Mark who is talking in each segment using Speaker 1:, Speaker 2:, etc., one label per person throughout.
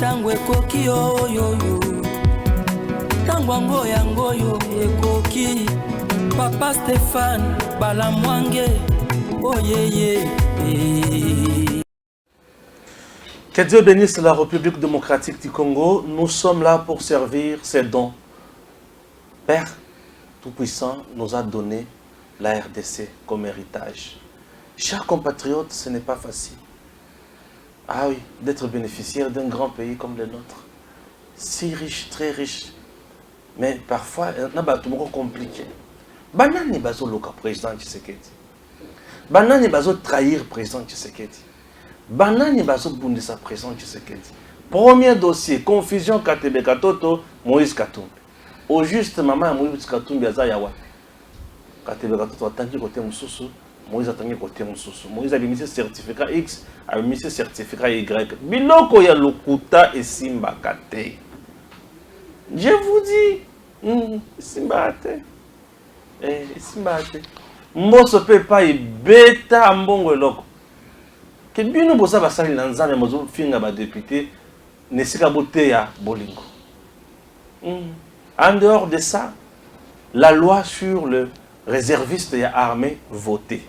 Speaker 1: tango ekoki oyoyo tango yangoyo ekoki Papa Stéphane Balamwange oyeye.
Speaker 2: Que Dieu bénisse la République démocratique du Congo. Nous sommes là pour servir ses dons. Père Tout-Puissant nous a donné la RDC comme héritage. Chers compatriotes, ce n'est pas facile. Ah oui, d'être bénéficiaire d'un grand pays comme le nôtre. Si riche, très riche. Mais parfois, il y a des choses compliquées. Banani bazo loka président Tshisekedi. Banani bazo trahir président Tshisekedi. Banani bazo bundisa président Tshisekedi. Premier dossier, confusion Katebe Katoto, Moïse Katumbi. Au juste maman Moïse Katumbi aza ya wapi. Katebe Katoto atangi côté mususu, Moïse atangi côté mususu. Moïse a mis certificat X, a mis certificat Y. Biloko ya lokuta et simba kate. Je vous dis, simba kate. Simba kate. Mboso pe pa ibeta mbongo eloko. Que bien nous bossa basali na nzambe mozo finga ba député nesika bote ya bolingo. En dehors de ça, la loi sur le réserviste et armée votée,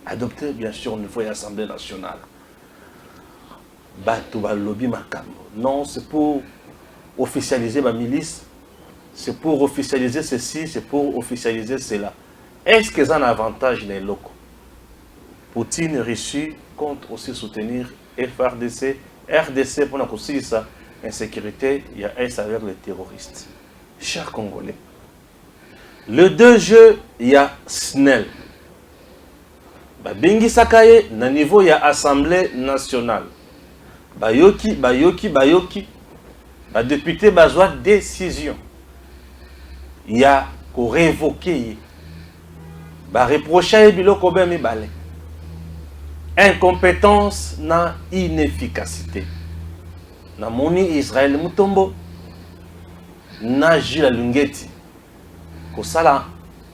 Speaker 2: adoptée bien sûr au niveau de l'Assemblée nationale. Batouba lobby makambo. Non, c'est pour officialiser ma milice, c'est pour officialiser ceci, c'est pour officialiser cela. Est-ce que ça a un avantage les locaux? Poutine Russie compte aussi soutenir FRDC, RDC pour aussi ça. Insécurité, il y a S avec les terroristes. Chers Congolais, le 2 jeux, il y a SNEL. Bengi Sakaye, na niveau, il y a Assemblée nationale. Bayoki. Député, besoin décision. Il y a qu'on révoquer. Reprocher biloko ben mi balé. Incompétence na inefficacité. Na moni Israël Mutombo na Gilles Lungeti. Ko sala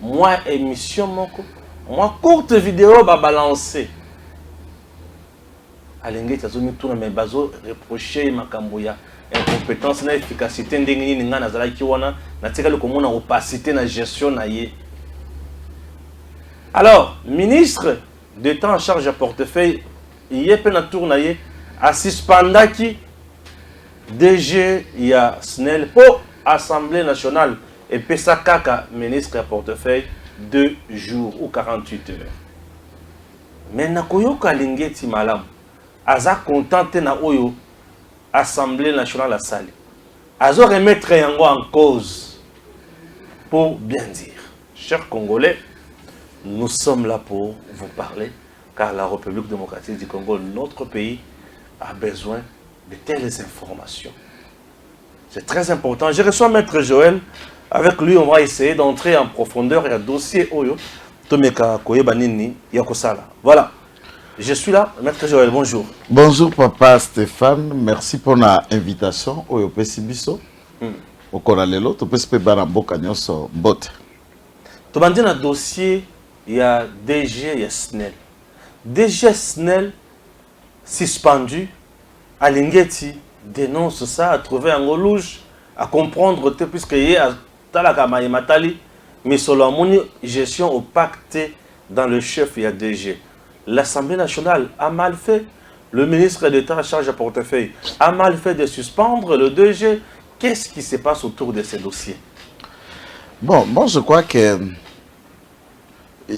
Speaker 2: moi émission moko, moi courte vidéo ba balancer. Alengeti azomi tourna mais bazo reprocher makambo ya incompétence na efficacité ndenge nini nga nazala ki wana na tikali komona opacité na gestion na ye. Alors, ministre d'État en charge à portefeuille, il y a un tour à suspendaki DG, il y a SNEL pour Assemblée nationale et Pesakaka, ministre à portefeuille, 2 jours ou 48 heures. Mais Nakoyo Kalingeti Malam, Aza contenté na Oyo, Assemblée nationale à Sali. Azo remettre Yango en cause pour bien dire. Chers Congolais, nous sommes là pour vous parler, car la République démocratique du Congo, notre pays, a besoin de telles informations. C'est très important. Je reçois Maître Joël. Avec lui, on va essayer d'entrer en profondeur et à dossier Oyo. Tomeka Koyebanini Yakosala. Voilà. Je suis là. Maître Joël, bonjour.
Speaker 3: Bonjour, Papa Stéphane. Merci pour l'invitation. Oyo Pesibiso. Au Koralelo, tu peux se préparer un beau canyon sur botte.
Speaker 2: Tu m'as dit un dossier. Il y a DG, il y a SNEL. DG SNEL suspendu, Alingeti dénonce ça, à trouver un louche, à comprendre, puisqu'il y a Talakama et Matali, mais selon mon gestion au pacte dans le chef, il y a DG. L'Assemblée nationale a mal fait, le ministre d'État en charge à portefeuille a mal fait de suspendre le DG. Qu'est-ce qui se passe autour de ces dossiers?
Speaker 3: Bon, moi je crois que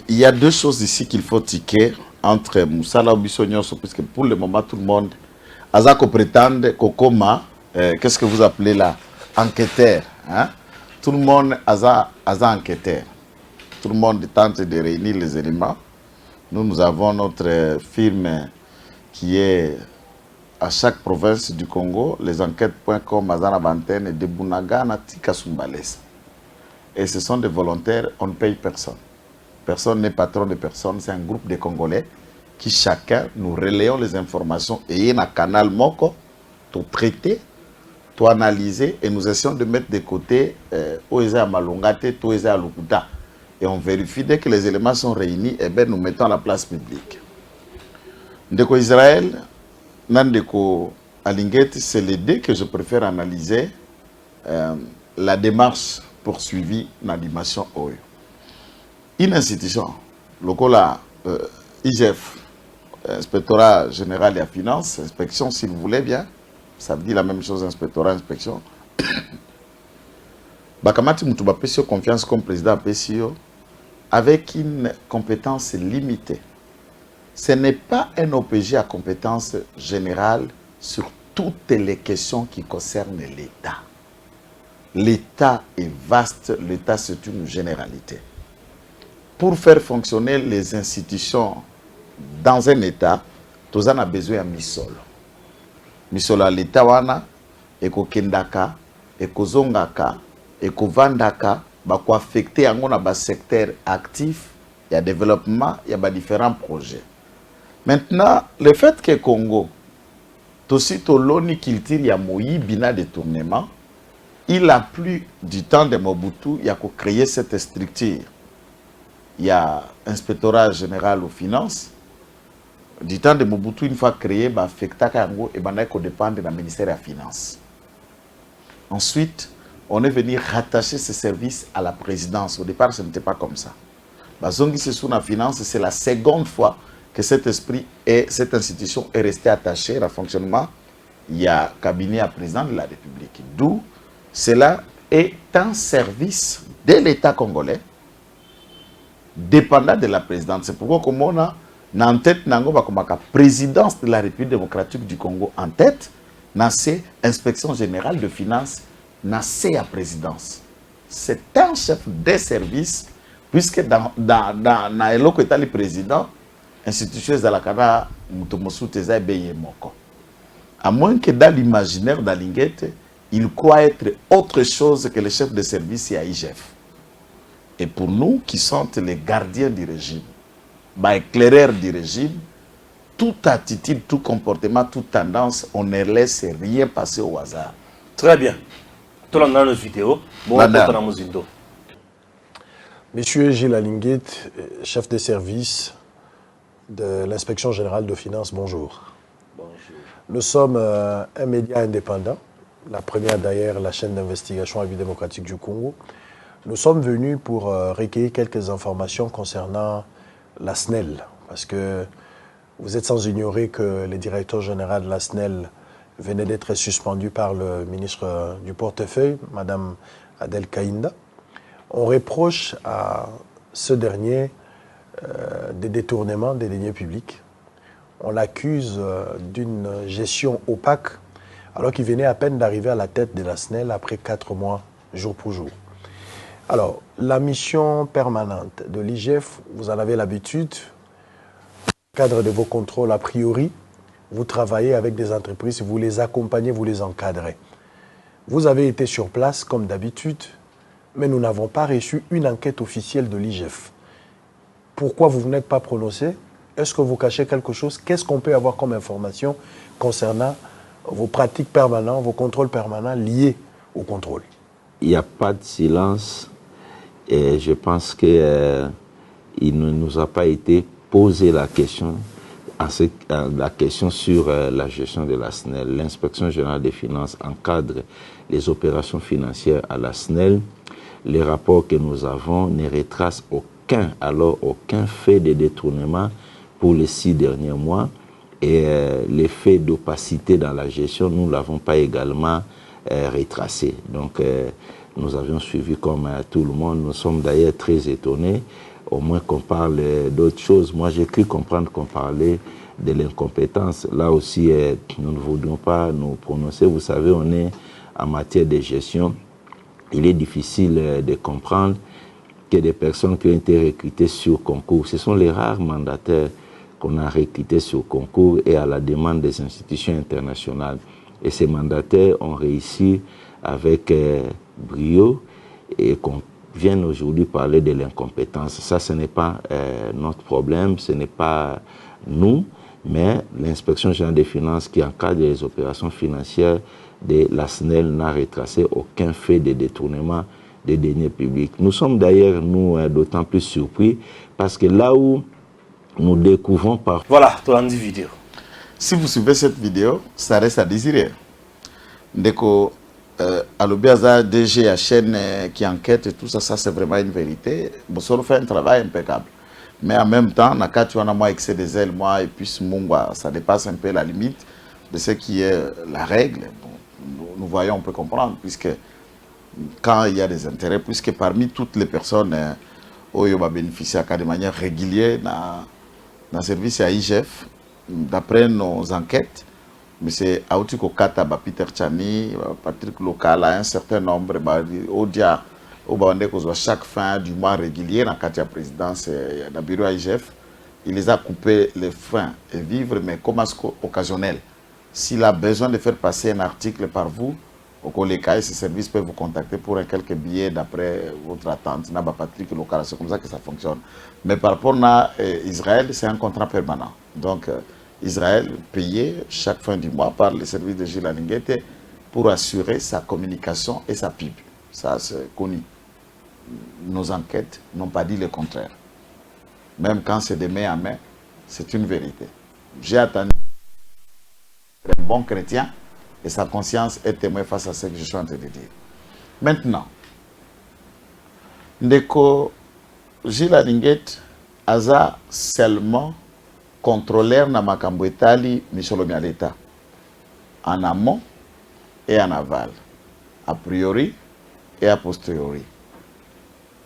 Speaker 3: il y a deux choses ici qu'il faut tiquer entre Moussala Bissognos, parce que pour le moment, tout le monde, Azako prétend Kokoma, qu'est-ce que vous appelez là, enquêteur. Hein? Tout le monde Aza enquêteur. Tout le monde tente de réunir les éléments. Nous avons notre firme qui est à chaque province du Congo, les enquêtes.com, Azana Bantene, de Bunaga, Natika Sumbales. Et ce sont des volontaires, on ne paye personne. Personne n'est patron de personne, c'est un groupe de Congolais qui chacun nous relayons les informations et il y a un canal moko, tout traiter, tout analyser et nous essayons de mettre de côté Oeza Malongate, Oeza Lukuta. Et on vérifie dès que les éléments sont réunis, et bien nous mettons à la place publique. Ndeko Israël, Nandeko Alinguet, c'est les deux que je préfère analyser la démarche poursuivie dans l'animation OE. Une institution, le IGF, Inspectorat Général et à Finances, inspection si vous voulez bien, ça veut dire la même chose, inspectorat, inspection. Bakamati Mutuba Pesio, confiance comme président Pesio, avec une compétence limitée. Ce n'est pas un OPG à compétence générale sur toutes les questions qui concernent l'État. L'État est vaste, l'État c'est une généralité. Pour faire fonctionner les institutions dans un État, tous en a besoin de misolo. Misolo à l'État wana, eko kendaka, eko zongaka, eko vandaka, bako affecté yango na ba secteur actif, il y a développement, il y a différents projets. Maintenant, le fait que Congo, aussi toloni culture ya moyi bina détournement, il a plus du temps de Mobutu, il y a créé cette structure. Il y a inspectorat général aux finances. Du temps de Mobutu, une fois créé, bah affecta Kango et bana ko dépendre du ministère des Finances. Ensuite, on est venu rattacher ces services à la présidence. Au départ, ce n'était pas comme ça. Bah zongi c'est sous la finance, c'est la seconde fois que cet esprit et cette institution est resté attaché à fonctionnement. Il y a cabinet à président de la République. D'où cela est un service de l'État congolais dépendant de la présidence. C'est pourquoi comme on a en tête la présidence de la République démocratique du Congo en tête, c'est inspection générale de finances, c'est la présidence. C'est un chef des services, puisque dans le président, institution de la Canada, à moins que dans l'imaginaire d'Alinguet, il croit être autre chose que le chef de service à IGF. Et pour nous qui sommes les gardiens du régime, éclaireurs du régime, toute attitude, tout comportement, toute tendance, on ne laisse rien passer au hasard.
Speaker 2: Très bien. Tout le monde dans nos vidéos.
Speaker 4: Monsieur Gilles Alinguet, chef de service de l'inspection générale de finances, bonjour.
Speaker 2: Bonjour.
Speaker 4: Nous sommes un média indépendant, la première d'ailleurs, la chaîne d'investigation à vie démocratique du Congo. Nous sommes venus pour recueillir quelques informations concernant la SNEL, parce que vous êtes sans ignorer que le directeur général de la SNEL venait d'être suspendu par le ministre du portefeuille, Mme Adel Kaïnda. On reproche à ce dernier des détournements des deniers publics. On l'accuse d'une gestion opaque, alors qu'il venait à peine d'arriver à la tête de la SNEL après 4 mois, jour pour jour. Alors, la mission permanente de l'IGF, vous en avez l'habitude, dans le cadre de vos contrôles, a priori, vous travaillez avec des entreprises, vous les accompagnez, vous les encadrez. Vous avez été sur place, comme d'habitude, mais nous n'avons pas reçu une enquête officielle de l'IGF. Pourquoi vous n'êtes pas prononcé? Est-ce que vous cachez quelque chose? Qu'est-ce qu'on peut avoir comme information concernant vos pratiques permanentes, vos contrôles permanents liés au contrôle?
Speaker 5: Il n'y a pas de silence et je pense qu'il ne nous a pas été posé la question sur la gestion de la SNEL. L'inspection générale des finances encadre les opérations financières à la SNEL. Les rapports que nous avons ne retracent aucun fait de détournement pour les 6 derniers mois. Et les faits d'opacité dans la gestion, nous ne l'avons pas également retracé. Donc, nous avions suivi comme tout le monde. Nous sommes d'ailleurs très étonnés, au moins qu'on parle d'autres choses. Moi, j'ai cru comprendre qu'on parlait de l'incompétence. Là aussi, nous ne voudrions pas nous prononcer. Vous savez, on est en matière de gestion. Il est difficile de comprendre que des personnes qui ont été recrutées sur concours, ce sont les rares mandataires qu'on a recrutés sur concours et à la demande des institutions internationales. Et ces mandataires ont réussi avec brio et qu'on vienne aujourd'hui parler de l'incompétence. Ça, ce n'est pas notre problème, ce n'est pas nous, mais l'inspection générale des finances qui encadre les opérations financières de la SNEL n'a retracé aucun fait de détournement des deniers publics. Nous sommes d'ailleurs, nous, d'autant plus surpris parce que là où nous découvrons par...
Speaker 2: Voilà, tout le vidéo.
Speaker 3: Si vous suivez cette vidéo, ça reste à désirer. Ndeko, Alobiaza, DG, la chaîne qui enquête et tout ça, ça c'est vraiment une vérité. Bossoro fait un travail impeccable. Mais en même temps, Nakatu a moi excès des ailes, moi, et puis Mungwa, ça dépasse un peu la limite de ce qui est la règle. Bon, nous voyons, on peut comprendre, puisque quand il y a des intérêts, puisque parmi toutes les personnes qui ont bénéficié de manière régulière dans le service à IGF, d'après nos enquêtes, M. Aoutiko Kata, Peter Chani, Patrick Local, un certain nombre, Odia, chaque fin du mois régulier, dans la présidence dans le bureau IGF, il les a coupés les freins et vivre, mais comme occasionnel. S'il a besoin de faire passer un article par vous, au collège, ces services peuvent vous contacter pour quelques billets d'après votre attente. Patrick Local, c'est comme ça que ça fonctionne. Mais par rapport à Israël, c'est un contrat permanent. Donc, Israël payé chaque fin du mois par les services de Gilles Alinguete pour assurer sa communication et sa pub. Ça, c'est connu. Nos enquêtes n'ont pas dit le contraire. Même quand c'est de main à main, c'est une vérité. J'ai attendu un bon chrétien et sa conscience est témoin face à ce que je suis en train de dire. Maintenant, Ndeko Gilles Alinguete a seulement contrôleur na makambo etali misolomi ya l'État en amont et en aval, a priori et a posteriori.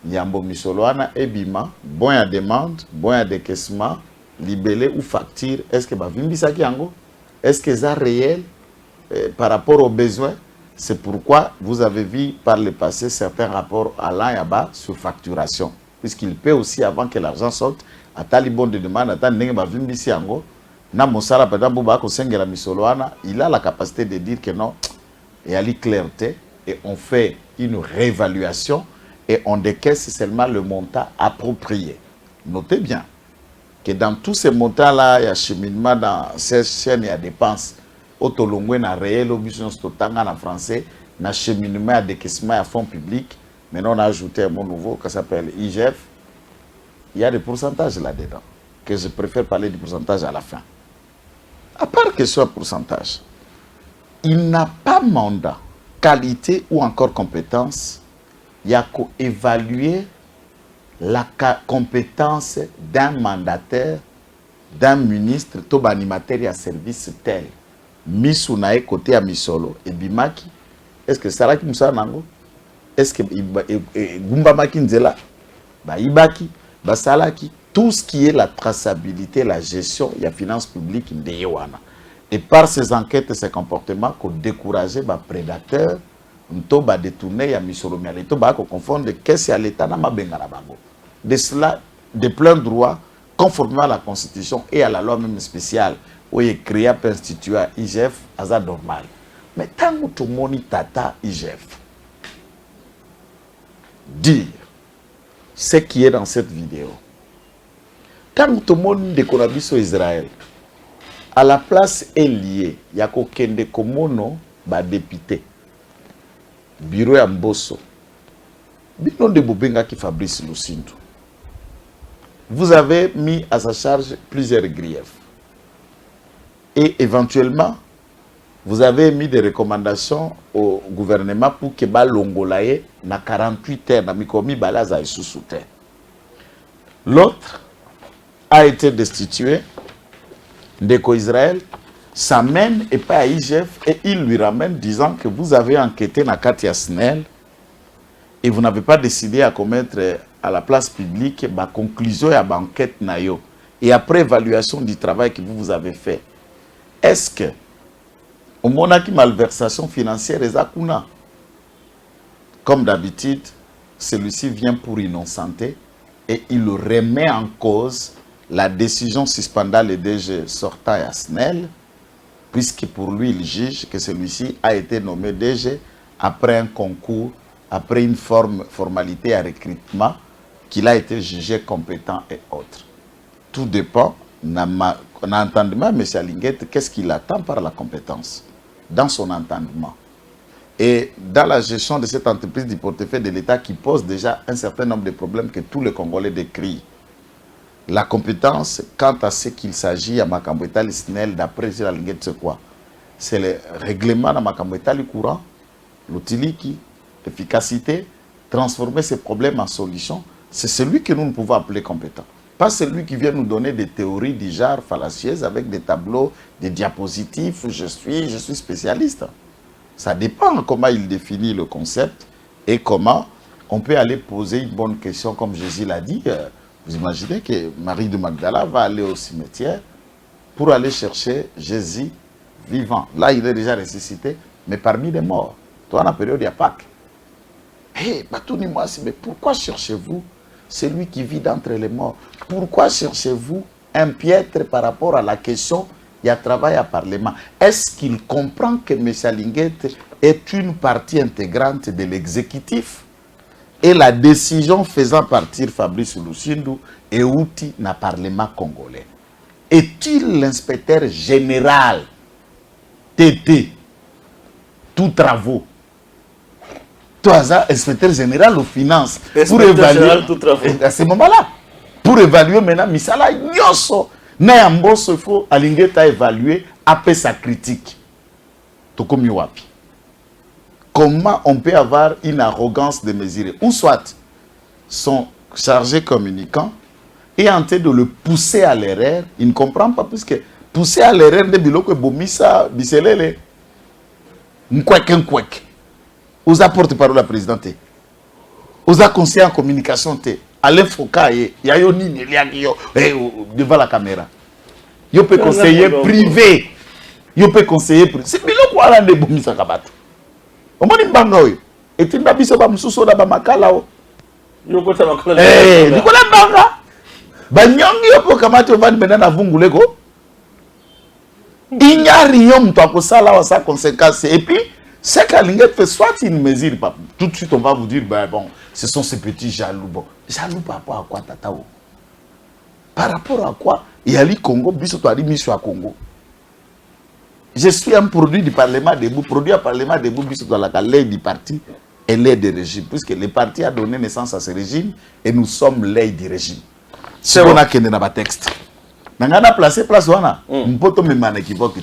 Speaker 3: Yambo misoloana ebima, bon à demande, bon à décaissement, libellé ou facture, est-ce que bavimbisa kiango? Est-ce que ça réel par rapport aux besoins? C'est pourquoi vous avez vu par le passé certains rapports allant et à bas sur facturation, puisqu'il paie aussi avant que l'argent sorte. Atali bon de demande, il a la capacité de dire que non, il y a la clarté et on fait une réévaluation et on décaisse seulement le montant approprié. Notez bien que dans tous ces montants-là, il y a cheminement dans ces chaînes, il y a dépenses. Autolongwe na réel, omission stotanga en français, na cheminement à décaissement à fonds publics. Maintenant, on a ajouté un mot nouveau qui s'appelle IGF. Il y a des pourcentages là-dedans, que je préfère parler du pourcentage à la fin. À part que ce soit pourcentage, il n'a pas mandat, qualité ou encore compétence. Il y a qu'à évaluer la compétence d'un mandataire, d'un ministre, tout animateur et un service tel. Misunae côté à Misolo et Bimaki. Est-ce que Saraki Moussa Nango? Est-ce que Gumba Maki Nzela? Ibaki? Basalaki, tout ce qui est la traçabilité, la gestion, il y a finance publique de Yowana. Et par ces enquêtes et ces comportements, qu'on décourage les prédateurs, on va détourner, il y a Misolomiali, on va confondre qu'est-ce qu'il y a l'État dans ma bengarabango. De cela, de plein droit, conformément à la Constitution et à la loi même spéciale, où il est créé pour instituer à IGF, à ça normal. Mais tant que tout le monde tata IGF, dire ce qui est dans cette vidéo. Quand tout le monde découvre sur Israël, à la place est liée, il y a qu'aucun de komono ba député, bureau à Mbosso, bino de Bobenga qui Fabrice Lucinto. Vous avez mis à sa charge plusieurs griefs. Et éventuellement, vous avez mis des recommandations au gouvernement pour que Longolaye na 48 heures na mikomi balaza et sous terre. L'autre a été destitué. Ndeko Israël s'amène et pas à IGF et il lui ramène disant que vous avez enquêté na Katia Snell et vous n'avez pas décidé à commettre à la place publique la conclusion à l'enquête nayo. Et après évaluation du travail que vous avez fait, est-ce que au moment qui malversation financière et zakuna, comme d'habitude, celui-ci vient pour innocenter et il remet en cause la décision suspendant le DG sortant à Snell, puisque pour lui, il juge que celui-ci a été nommé DG après un concours, après une formalité à recrutement, qu'il a été jugé compétent et autres. Tout dépend, on a entendu M. Alinguete, qu'est-ce qu'il attend par la compétence dans son entendement. Et dans la gestion de cette entreprise du portefeuille de l'État qui pose déjà un certain nombre de problèmes que tous les Congolais décrivent. la compétence quant à ce qu'il s'agit à makambo etali SNEL d'après la ligne c'est quoi? C'est le règlement de makambo etali courant, l'utilité, l'efficacité, transformer ces problèmes en solutions. C'est celui que nous pouvons appeler compétent. Pas celui qui vient nous donner des théories du genre fallacieuses avec des tableaux, des diapositives, je suis spécialiste. Ça dépend comment il définit le concept et comment on peut aller poser une bonne question, comme Jésus l'a dit. Vous imaginez que Marie de Magdala va aller au cimetière pour aller chercher Jésus vivant. Là, il est déjà ressuscité, mais parmi les morts. Toi, dans la période, il y a Pâques. Hé, Batouni Moassi, mais pourquoi cherchez-vous celui qui vit d'entre les morts? Pourquoi cherchez-vous un piètre par rapport à la question il y a travail à Parlement? Est-ce qu'il comprend que M. Alinguette est une partie intégrante de l'exécutif et la décision faisant partir Fabrice Lusindu est outil dans le Parlement congolais? Est-il l'inspecteur général TT, tous travaux? Toi, inspecteur général aux finances, pour évaluer à ce moment-là, pour évaluer maintenant, Misala Nyoso, Nayamboso, il faut Alingeta évaluer après sa critique. Tokomi wapi. Comment on peut avoir une arrogance de mesurer? Ou soit son chargé communicant est en train de le pousser à l'erreur, il ne comprend pas, puisque pousser à l'erreur de biloko bomisa biselele. Nkwek. Vous apportez parole à la présidente. Vous avez conseillé en communication. Alain Foucault, il y a devant la caméra. Vous pouvez conseiller privé. Vous pouvez conseiller privé. C'est bien quoi là de bomisa kabato. On m'a dit bangoy. Et tu n'as pas besoin de soucier de makala.
Speaker 2: Yo ko ta makala.
Speaker 3: Eh, Nicolas Banga. Banyongi yo po kamati ovani menana vunguleko. Il n'y a rien de ça là, sa conséquence. Et puis, c'est qu'Alinguette fait soit une mesure, tout de suite on va vous dire, ben bon, ce sont ces petits jaloux. Bon, jaloux par rapport à quoi, Tatao? Par rapport à quoi? Il y a le Congo, biso to ari mission à Congo. Je suis un produit du Parlement debout, produit à Parlement debout, biso to la l'aide du parti et l'aide du régime, puisque le parti a donné naissance à ce régime et nous sommes l'aide du régime. C'est bon à qu'il y a un texte. Nangana placé place wana, mpoto memana équivoque.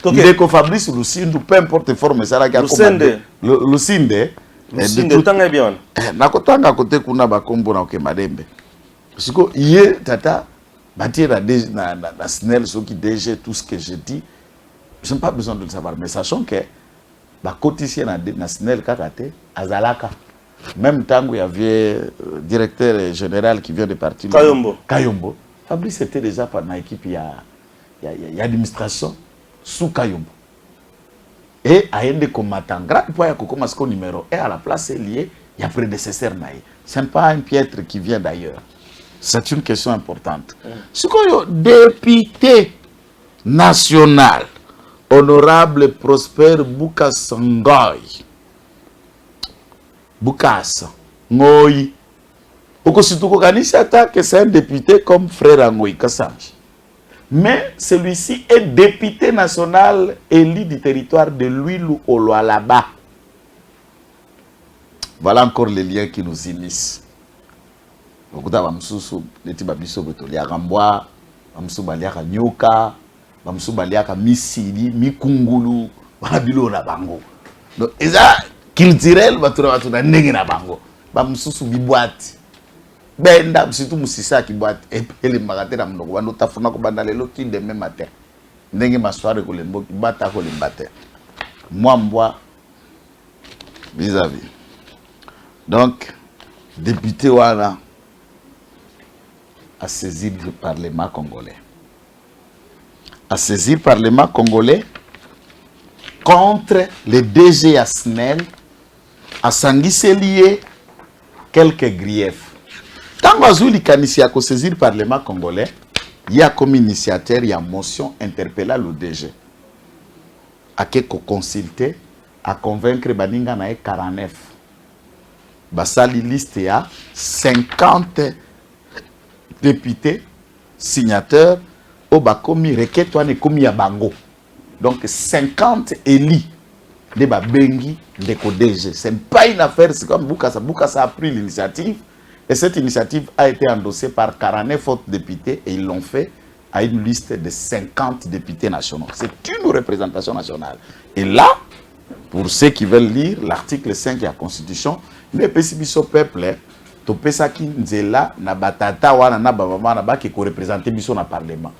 Speaker 3: Ndeko Fabrice Lusindu, peu importe forme ça là qui a commandé. Lusinde
Speaker 2: tanga bien.
Speaker 3: Nakotanga côté kuna bakombo na Kemadembe. Parce que hier tata bâtir na SNEL ce qui DG tout ce que je dis, je n'ai pas besoin de le savoir, mais sachant que ba cotisien na SNEL kakate azalaka. Même temps où il y avait directeur général qui vient de partir Kayombo. Fabrice était déjà par l'équipe, il y a administration sous Kayombo. Et à un des combattants, grâce à ce numéro 1 à la place est lié, il y a prédécesseur naï. Ce n'est pas un piètre qui vient d'ailleurs. C'est une question importante. Ce que député national, honorable Prosper Boukas Ngoy, Boukas Ngoy, que c'est un député comme frère Ngoy Kassange. Mais celui-ci est député national élu du territoire de l'Huilou au Loalaba. Voilà encore les liens qui nous unissent. Donc, culturel, benda surtout musisa ki boîte et les magaté na mnoko bando tafuna ko banda lelo ki demain matin ndenge masware ko lembo bata ko lembate moi vis-à-vis. Donc député wana a saisi le Parlement congolais. A saisi le Parlement congolais contre les DG à SNEL a sanguissé lié quelques griefs. Quand Mazouli Kanissi a saisi le Parlement congolais, il y a comme initiateur, il y a motion interpellant le DG. À consulter, à convaincre Baninga na 49. Basali liste a 50 députés, signateurs, au bakomi requête wane komi ya bango. Donc 50 élus de Babengi de DG. Ce n'est pas une affaire, c'est comme Boukassa. Boukassa a pris l'initiative. Et cette initiative a été endossée par 49 autres députés et ils l'ont fait à une liste de 50 députés nationaux. C'est une représentation nationale. Et là, pour ceux qui veulent lire l'article 5 de la Constitution, le peuple, to pesaki nzela na batata wana na baba na ba qui représenter biso na parlement.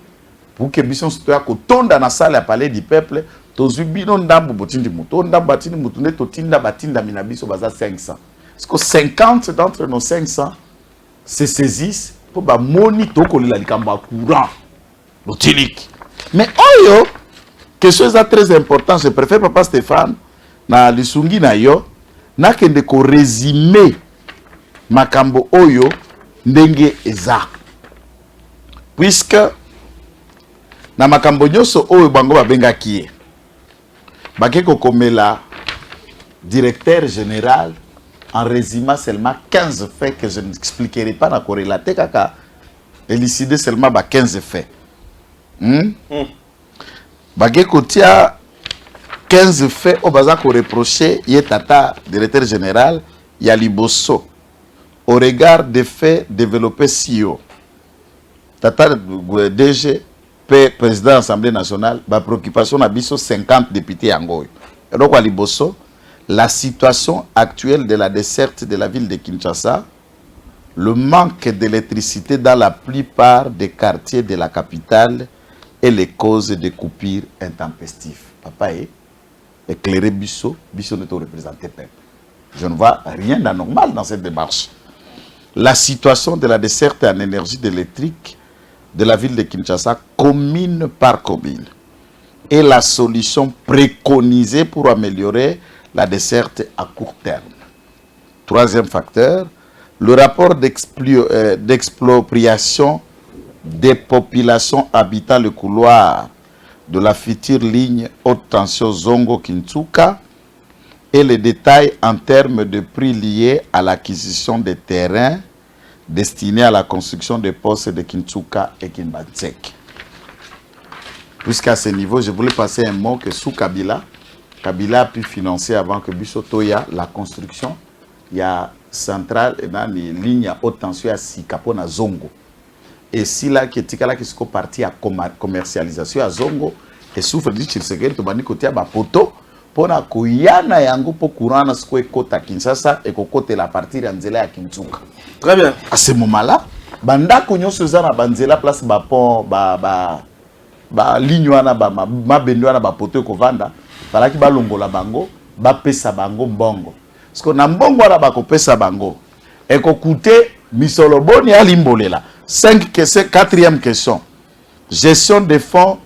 Speaker 3: Pour que biso soit ko tonda na salle à palais du peuple, to zubino ndambu botindi muto, ndambu batindi muto ne to tinda batinda mina biso baza 500. Parce que 50 d'entre nos 500 se saisissent pour ba moni to ko la likamba courant. Botinique. Mais oyo quelque chose de très important, je préfère papa Stéphane na lisungi na yo na kende ko résumer makambo oyo ndenge eza. Puisque na makambo nyoso oyo bango babengaki ye bakeko komela directeur général en résumant seulement 15 faits que je n'expliquerai pas na corrélater kaka élucider seulement 15 faits. Bakeko tia 15 faits au baza ko reprocher ye tata directeur général ya liboso au regard des faits développés CEO. Tata DG président de l'Assemblée nationale, ma préoccupation a biso 50 députés angoy. Et donc à liboso, la situation actuelle de la desserte de la ville de Kinshasa, le manque d'électricité dans la plupart des quartiers de la capitale et les causes de coupures intempestives. Papa éclairé biso ne te représenté peuple. Je ne vois rien d'anormal dans cette démarche. La situation de la desserte en énergie électrique de la ville de Kinshasa, commune par commune, est la solution préconisée pour améliorer la desserte à court terme. Troisième facteur, le rapport d'expropriation des populations habitant le couloir de la future ligne haute tension Zongo-Kintsuka et les détails en termes de prix liés à l'acquisition des terrains destinés à la construction des postes de Kintsuka et Kimbansek. Jusqu'à ce niveau, je voulais passer un mot que sous Kabila a pu financer avant que Bissotoya la construction. Il y a centrale et dans les lignes à haute tension à Sikapo na Zongo. Et si là qui est là qui est parti à commercialisation à Zongo et souffre du Tshisekedi to bani côté à poto pour na kuyana yango pour courant na siko ekota Kinshasa et kokote la partie ya nzela ya Kintsuka.
Speaker 2: Très bien.
Speaker 3: À ce moment-là, banda konyo sezana banzela place ba pont ba ligne wana ba mabendo wana ba poto ko vanda balaki ba longola bango ba pesa bango mbongo. Parce que na mbongo wana ba ko pesa bango et ko coûter misolo boni alimbolela. 4e question. Gestion des fonds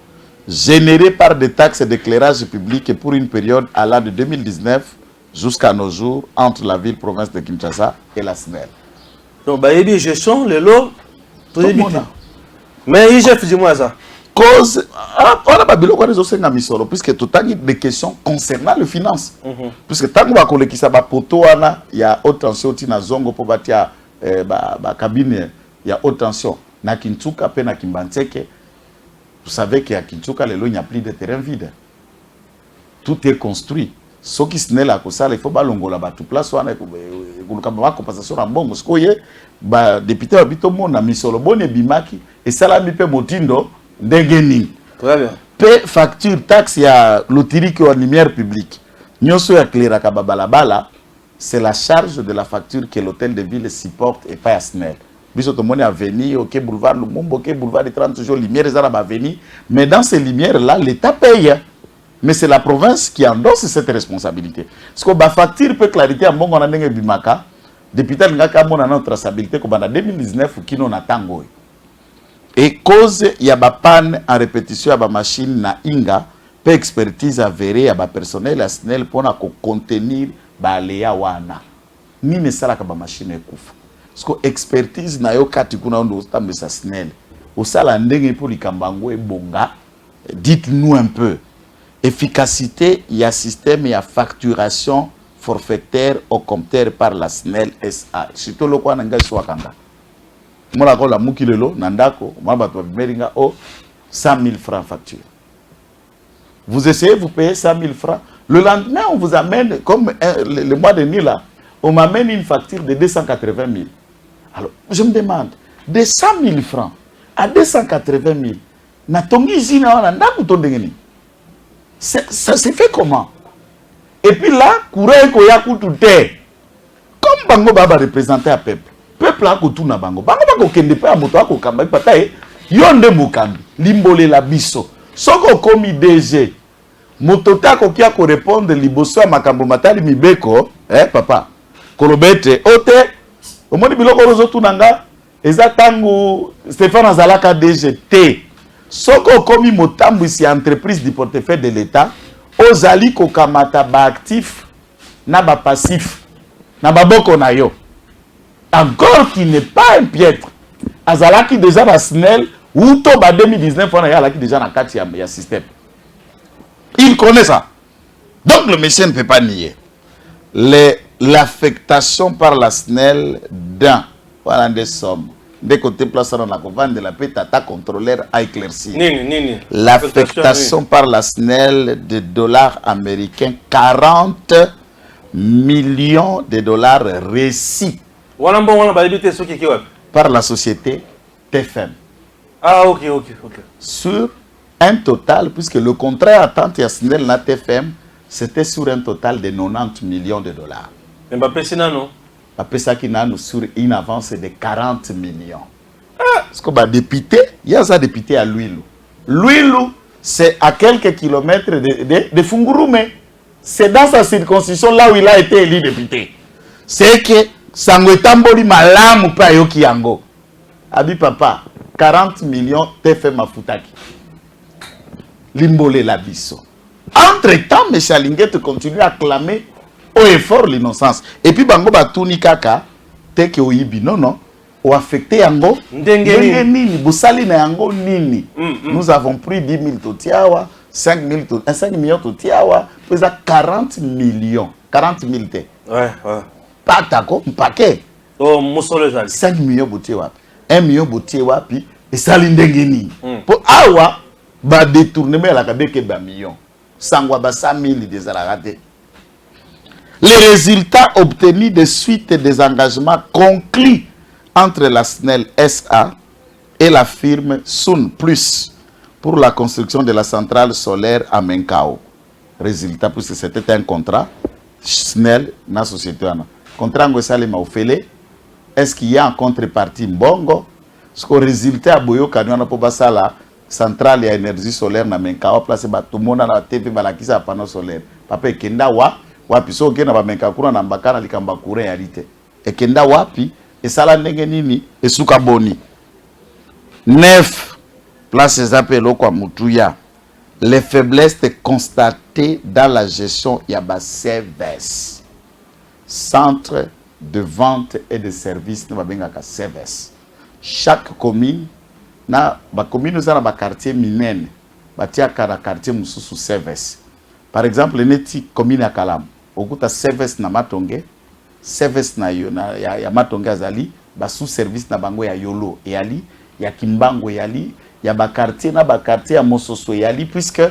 Speaker 3: générés par des taxes d'éclairage public pour une période allant de 2019 jusqu'à nos jours entre la ville-province de Kinshasa et la SNEL.
Speaker 2: Donc, il y a gestion, le lot, tout le monde. Mais il y a dis-moi ça.
Speaker 3: Cause, on a babilo quoi les océans misoro puisque tout a des questions concernant les finances. Puisque tant que va qui ça va poto ana, il y a haute tension tina zongo pour batia ba cabine. Il y a haute tension. Na Kintsuka, pe na Kimbanseke. Vous savez qu'à Kintsuka, il n'y a plus de terrain vide. Tout est construit. Ce qui se n'est là, il faut balongo là-bas. Tout place, il y a compensation en bon. Parce que les députés habitent au monde, mis sur le bon et bimaki, et ça l'a mis pe motindo, ndengeni.
Speaker 2: Très bien.
Speaker 3: Pe facture, taxe, il y a loterie qui est en lumière publique. Nyoso ya klera kababalabala, c'est la charge de la facture que l'hôtel de ville supporte et pas à SNEL. Biso to moni avenir, OK boulevard Lumumba, OK boulevard de 30 jours, lumière les arabes avenir, mais dans ces lumières là, l'État paye. Mais c'est la province qui endosse cette responsabilité. Parce que la facture peut clarité à mon ndenge bimaka, depuis tant ngaka mon na traçabilité comme en 2019 qui non atango. Et cause il y a ba panne en répétition à ba machine na inga, peu expertise avérée à ba personnel à SNEL pour na contenir ba léa wana. Ni ne sala ka ba machine ekufa. Parce que expertise na yo kati kuna ndo stambe sa SNEL. Au sala ndenge pour likambango e bonga. Dites-nous un peu. Efficacité, il y a système, il y a facturation forfaitaire au compteur par la SNEL SA. Surtout le quoi n'engage soit kanga. Moi la la mukilelo nandako, moi bato meringa o 100 000 francs facture. Vous essayez, vous payez 100 000 francs. Le lendemain, on vous amène, comme le mois dernier là, on m'amène une facture de 280 000. Alors, je me demande, de 100 000 francs à 280 000, ça se fait comment? Et puis là, comme Bango Baba représenté à peuple, peuple a tout na Bango. Bango Baba kende pe amoto ako kamba pataye yonde mokambi limbole la biso. Soko komi DG motota ko kia ko répondre liboso makambo matali mibeko, papa. Kolobete ote omoni biloko rozo tunanga eza tango Stéphane Azalaka DG soko komi motambu ici entreprise du portefeuille de l'État ozali ko kamata ba actif na ba passif na baboko na yo. Encore qui n'est pas un piètre. Azalaki déjà na SNEL ou to ba 2019 on a yalaki déjà na kati ya système. Il connaît ça. Donc le monsieur ne peut pas nier l'affectation par la SNEL d'un voilà des sommes. Des côtés place dans la commande de la paix, Tata contrôleur a éclairci. L'affectation par la SNEL de dollars américains, 40 millions de dollars récits par la société TFM.
Speaker 2: Ah, ok.
Speaker 3: Sur un total, puisque le contrat attente à SNEL na TFM, c'était sur un total de 90 millions de dollars.
Speaker 2: Non?
Speaker 3: Après ça, qui n'a sur une avance de 40 millions. Parce que député, il y a ça député à Louilou. Louilou, c'est à quelques kilomètres de Fungurume. C'est dans sa circonscription là où il a été élu député. C'est que Sangoetamboli Malam ou pas Yoki Yango. Abi papa, 40 millions TFM Mafutaki. Limbole Labiso. Entre-temps, M. Alinguette continue à clamer au effort l'innocence. Et puis Bango Batouni Kaka, teke oyibi, non, ou affecté Yango, nini, Boussali na Yango nini. Nous avons pris 10 000 totiawa, 5 millions totiawa, puis à 40 millions. 40 000 te.
Speaker 2: Ouais.
Speaker 3: Pas tako, paquet.
Speaker 2: Oh, Moussole Jali.
Speaker 3: 5 millions boutiewa. 1 million boutiewa, puis, et sali ndengeni. Pour awa, ba détournement à la kabeke ba million. Sangwa ba 100 000 des alaratés. Les résultats obtenus de suite des engagements conclus entre la SNEL SA et la firme Sun Plus pour la construction de la centrale solaire à Menkao. Résultat, puisque c'était un contrat, SNEL, na société. Contrat Ngwesalema Ofele, est-ce qu'il y a en contrepartie Mbongo? Parce que le résultat à Boyo Kanyon pour la centrale à énergie solaire na Menkao, place tout le monde na TV balakisa à panneau solaire. Papa Kenda wapi so kena ba menkakura na mbakana likamba kure realite ekenda wapi esala ndenge nini esuka boni 9 place ezapelo kwa mutuya les faiblesses constatées dans la gestion ya ba CVS centre de vente et de services na babengaka CVS. Chaque commune na ba commune za na ba quartier minene batia kara quartier mususu CVS. Par exemple neti commune ya Kalam okuta service na Matonge, service na ya Matonge azali, ba sous service na bango ya Yolo yali, ya Kimbango yali, ya ba quartier na ba quartier ya Mososo yali, puisque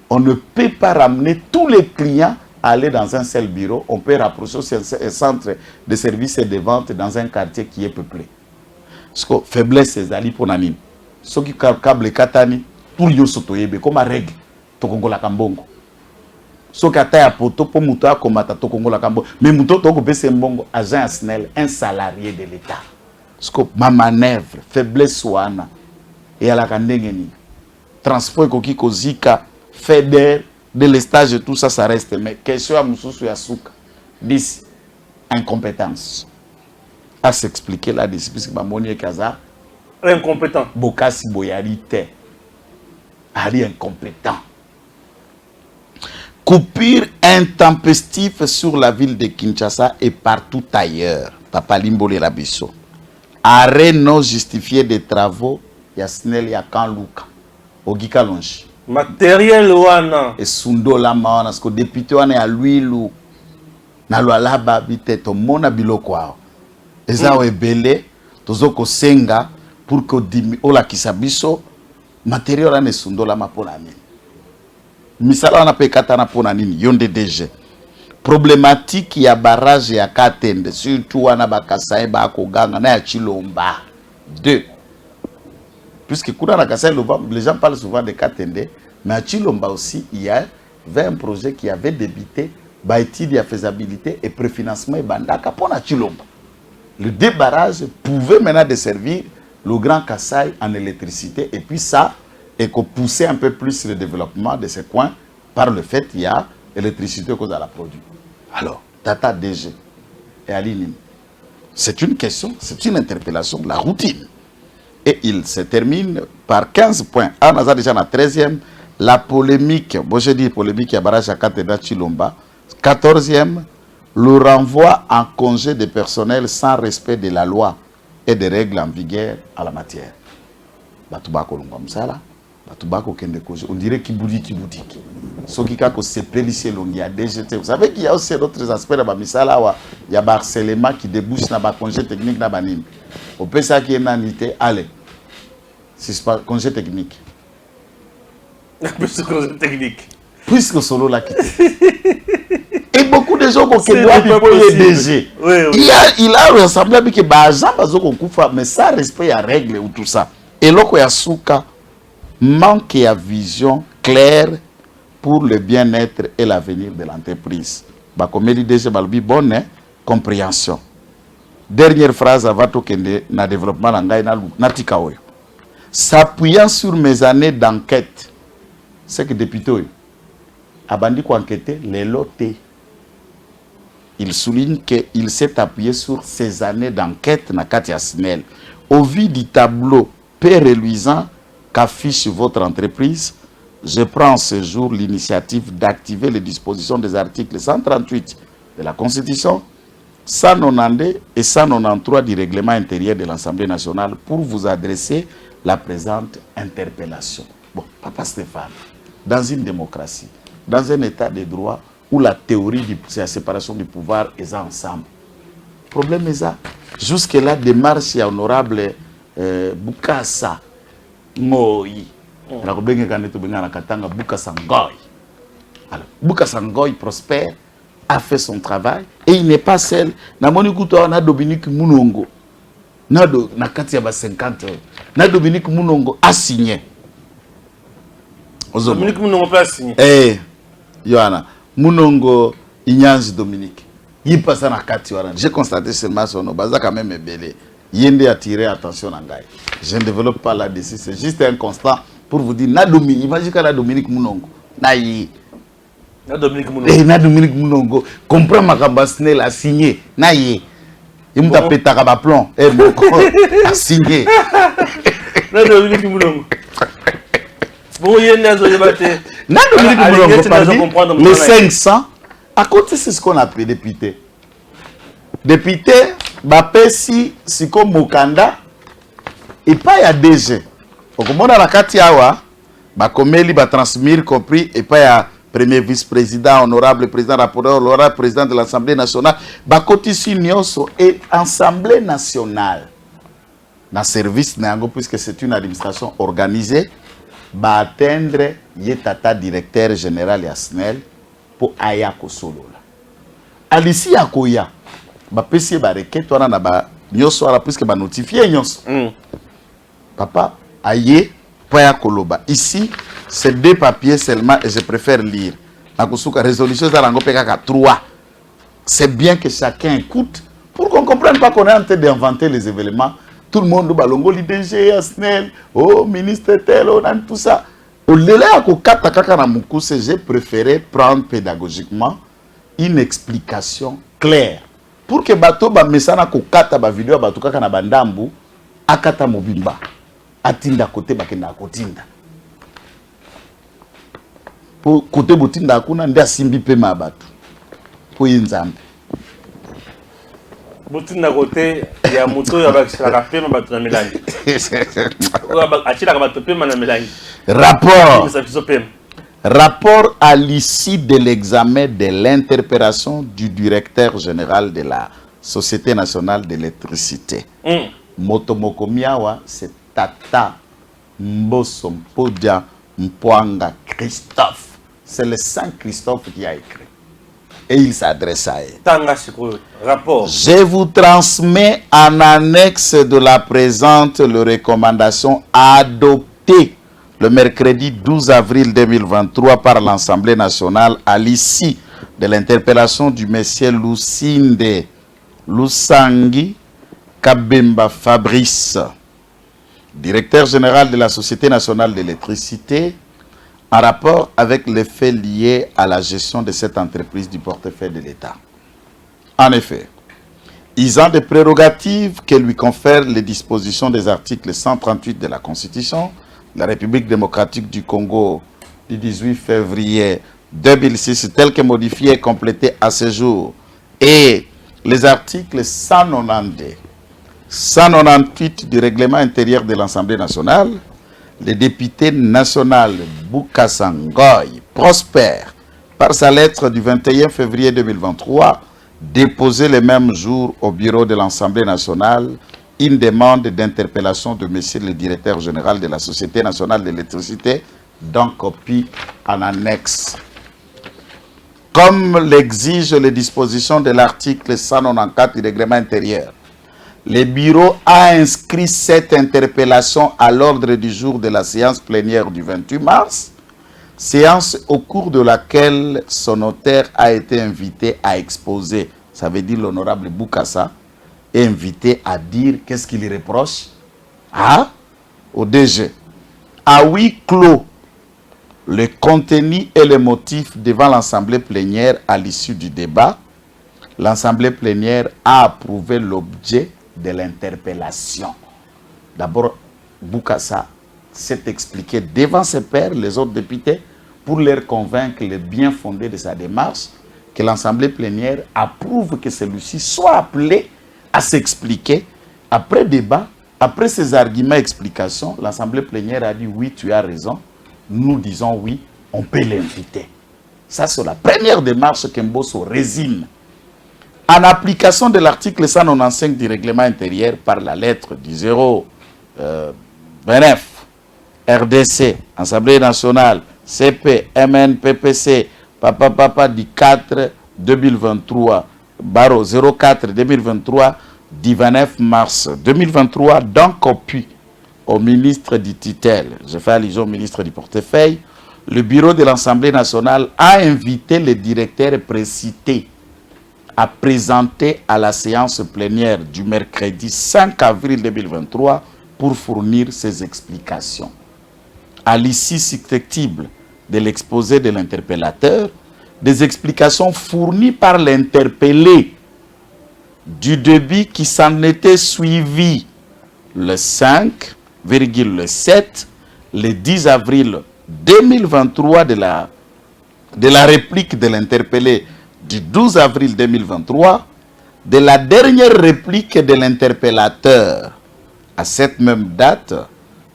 Speaker 3: on ne peut pas ramener tous les clients à aller dans un seul bureau, on peut rapprocher un centre de services et de vente dans un quartier qui est peuplé. Parce que faiblesse ezali pour nanine. Ce qui câble katani pour yo sotoyebe comme règle to kongola kambongo. So kata ya poto po muto akomata to kongola kambo mais muto to ko pese mbongo agent SNEL un salarié de l'État. Parce que ma manœuvre faiblesse wana et ala kandenge ni transport koki kozika FEDER de l'estage tout ça ça reste mais question à mususu ya suka 10 incompétence à s'expliquer là dessus puisque mamoni kaza
Speaker 2: incompétent
Speaker 3: bokasi boyalité ali incompétent. Coupure intempestive sur la ville de Kinshasa et partout ailleurs. Papa Limbole Labiso. Arrêt non justifié des travaux. Yasnel Yakanluka. Ogika Longi.
Speaker 2: Matériel wana.
Speaker 3: Et Sundo Lama. Parce que député wana ya Louilou. Na Luala Babite. To mona bilokwa. Eza webele. Tozoko senga. Pour que Ola Kisabiso. Matériel wana Sundo Lama pour la mine. Misala na pe katana pona nini yonde DG. problématique ya barrage ya Katende, surtout wana Kasai ba Koganga na ya Chilomba. 2. Puisque Koura na Kasai, les gens parlent souvent de Katende, mais à Chilomba aussi, il y avait un projet qui avait débuté, bah, étude de faisabilité et préfinancement et bandaka pour la Chilomba. Le débarrage pouvait maintenant desservir le Grand Kassai en électricité et puis ça, et qu'on poussait un peu plus le développement de ces coins par le fait qu'il y a l'électricité qu'on a la produit. Alors, Tata DG et Aline, c'est une question, c'est une interpellation de la routine. Et il se termine par 15 points. On a déjà la 13e, la polémique, bon je dis polémique, il y a barrage à Katenda Chilomba. 14e, le renvoi en congé de personnel sans respect de la loi et des règles en vigueur à la matière. Batubako Lungwamsala, Batubako Kendekoje, on dirait Kiboudiki. Ce qui a se plaisit il y a DGT. Vous savez qu'il y a aussi d'autres aspects de la misala, il y a harcèlement qui débouche dans le congé technique dans le on peut ça qui est nanité, allez, c'est pas congé technique.
Speaker 2: Plus congé technique.
Speaker 3: Puisque solo l'a quitté. Et beaucoup de gens qui ont DG. Il a ressemblé avec des gens mais ça respect à règle ou tout ça. Et là, il y a souka manque de vision claire pour le bien-être et l'avenir de l'entreprise. Bah comme il dit DG bonne compréhension. Dernière phrase avant tout le développement na tikaoyo. S'appuyant sur mes années d'enquête, c'est que député Abandi ko enquêter les lotés. Il souligne qu'il s'est appuyé sur ses années d'enquête na Katia Snell. Au vu du tableau peu reluisant qu'affiche votre entreprise, je prends ce jour l'initiative d'activer les dispositions des articles 138 de la Constitution, 192 et 193 du règlement intérieur de l'Assemblée nationale pour vous adresser la présente interpellation. Bon, Papa Stéphane, dans une démocratie, dans un état de droit où la théorie de la séparation du pouvoir est ensemble. Le problème est ça. Jusque-là, démarche honorable Bukasa Ngoyi. Bukasa Ngoyi prospère, a fait son travail et il n'est pas seul. Na Dominique Munongo. Na Katia 50 heures. Na Dominique Munongo a signé.
Speaker 2: Dominique Munongo pas signé.
Speaker 3: Eh, Yohana, Munongo Inyanzi Dominique. Il passe na Katiwara. J'ai constaté seulement son nom. Baza quand même belé. Yende a tiré attention à Ngaï. Je ne développe pas là-dessus. C'est juste un constat pour vous dire. Na Dominique, imagine que la Dominique Munongo.
Speaker 2: Na Dominique Munongo.
Speaker 3: Eh, na Dominique Munongo. Comprends ma Snell a signé. Na il m'a pété à plomb. Eh, mon a signé.
Speaker 2: Na Dominique Munongo. Bon, il y a
Speaker 3: les 500, à côté c'est ce qu'on appelle député. Député, Bapesi, Siko Mokanda, et pas il y a DG. Donc, on a la Katiawa, Bakomeli, Batransmir, compris, et pas il y a premier vice-président, honorable président, rapporteur, honorable président de l'Assemblée nationale, Bakotisi Nyoso et Assemblée nationale. Dans le service, puisque c'est une administration organisée, va atteindre Yetata directeur général Yasnel pour Ayako Solola. Alici Akoya, va pesi ba requête wana na ba nyoso ala puisque ba notifier nyoso. Papa aye pa Koloba. Ici, c'est 2 papiers seulement et je préfère lire. Nakusuka résolution za lango peka 3. C'est bien que chacun écoute pour qu'on comprenne pas qu'on est en train d'inventer les événements. Tout le monde balongo l'IDG, Asnel, oh ministre tel, on a tout ça. Au lieu de j'ai préféré prendre pédagogiquement une explication claire pour que bato ba mesana ko kata ba vidéo bato kaka na bandambu akata mobimba atinda côté bakenda kotinda pour côté botinda kuna ndia simbi pe mabatu pour yinzambe.
Speaker 2: Botina côté ya moto ya bakisaka pema batu na milangi. Achila bato pema na milangi.
Speaker 3: Rapport à l'issue de l'examen de l'interpellation du directeur général de la Société nationale d'électricité. Motomoko Miawa, c'est Tata Mboso Mpodia Mpwanga Christophe. C'est le Saint Christophe qui a écrit. Et il s'adresse à elle.
Speaker 2: Tanga Sikoyo, rapport.
Speaker 3: Je vous transmets en annexe de la présente les recommandations adoptées le mercredi 12 avril 2023 par l'Assemblée nationale à l'issue de l'interpellation du monsieur Lucinde Lusangi Kabemba Fabrice, directeur général de la Société nationale d'électricité, en rapport avec les faits liés à la gestion de cette entreprise du portefeuille de l'État. En effet, usant des prérogatives que lui confèrent les dispositions des articles 138 de la Constitution, la République démocratique du Congo du 18 février 2006, tel que modifié et complété à ce jour, et les articles 192, 198 du règlement intérieur de l'Assemblée nationale, le député national Bukasa Ngoy Prosper, par sa lettre du 21 février 2023, déposée le même jour au bureau de l'Assemblée nationale, une demande d'interpellation de monsieur le directeur général de la Société nationale d'électricité, dont copie en annexe. Comme l'exigent les dispositions de l'article 194 du règlement intérieur, le bureau a inscrit cette interpellation à l'ordre du jour de la séance plénière du 28 mars, séance au cours de laquelle son notaire a été invité à exposer, ça veut dire l'honorable Bukasa, est invité à dire qu'est-ce qu'il reproche au DG. À huis clos, le contenu et les motifs devant l'Assemblée plénière à l'issue du débat, l'Assemblée plénière a approuvé l'objet de l'interpellation. D'abord, Bukasa s'est expliqué devant ses pairs, les autres députés, pour leur convaincre le bien fondé de sa démarche, que l'Assemblée plénière approuve que celui-ci soit appelé à s'expliquer. Après débat, après ces arguments et explications, l'Assemblée plénière a dit oui, tu as raison. Nous disons oui, on peut l'inviter. Ça, c'est la première démarche qu'Mbosso résigne. En application de l'article 195 du règlement intérieur par la lettre du 029 RDC, Assemblée nationale, CP, MN, PPC, Papa du 4 2023, barreau 04 2023, du 29 mars 2023, dans copie au ministre du tutelle, je fais allusion au ministre du portefeuille, le bureau de l'Assemblée nationale a invité le directeur précité à présenter à la séance plénière du mercredi 5 avril 2023 pour fournir ses explications. À l'issue susceptible de l'exposé de l'interpellateur, des explications fournies par l'interpellé du début qui s'en était suivi le 5,7, le 10 avril 2023 de la réplique de l'interpellé du 12 avril 2023, de la dernière réplique de l'interpellateur. À cette même date,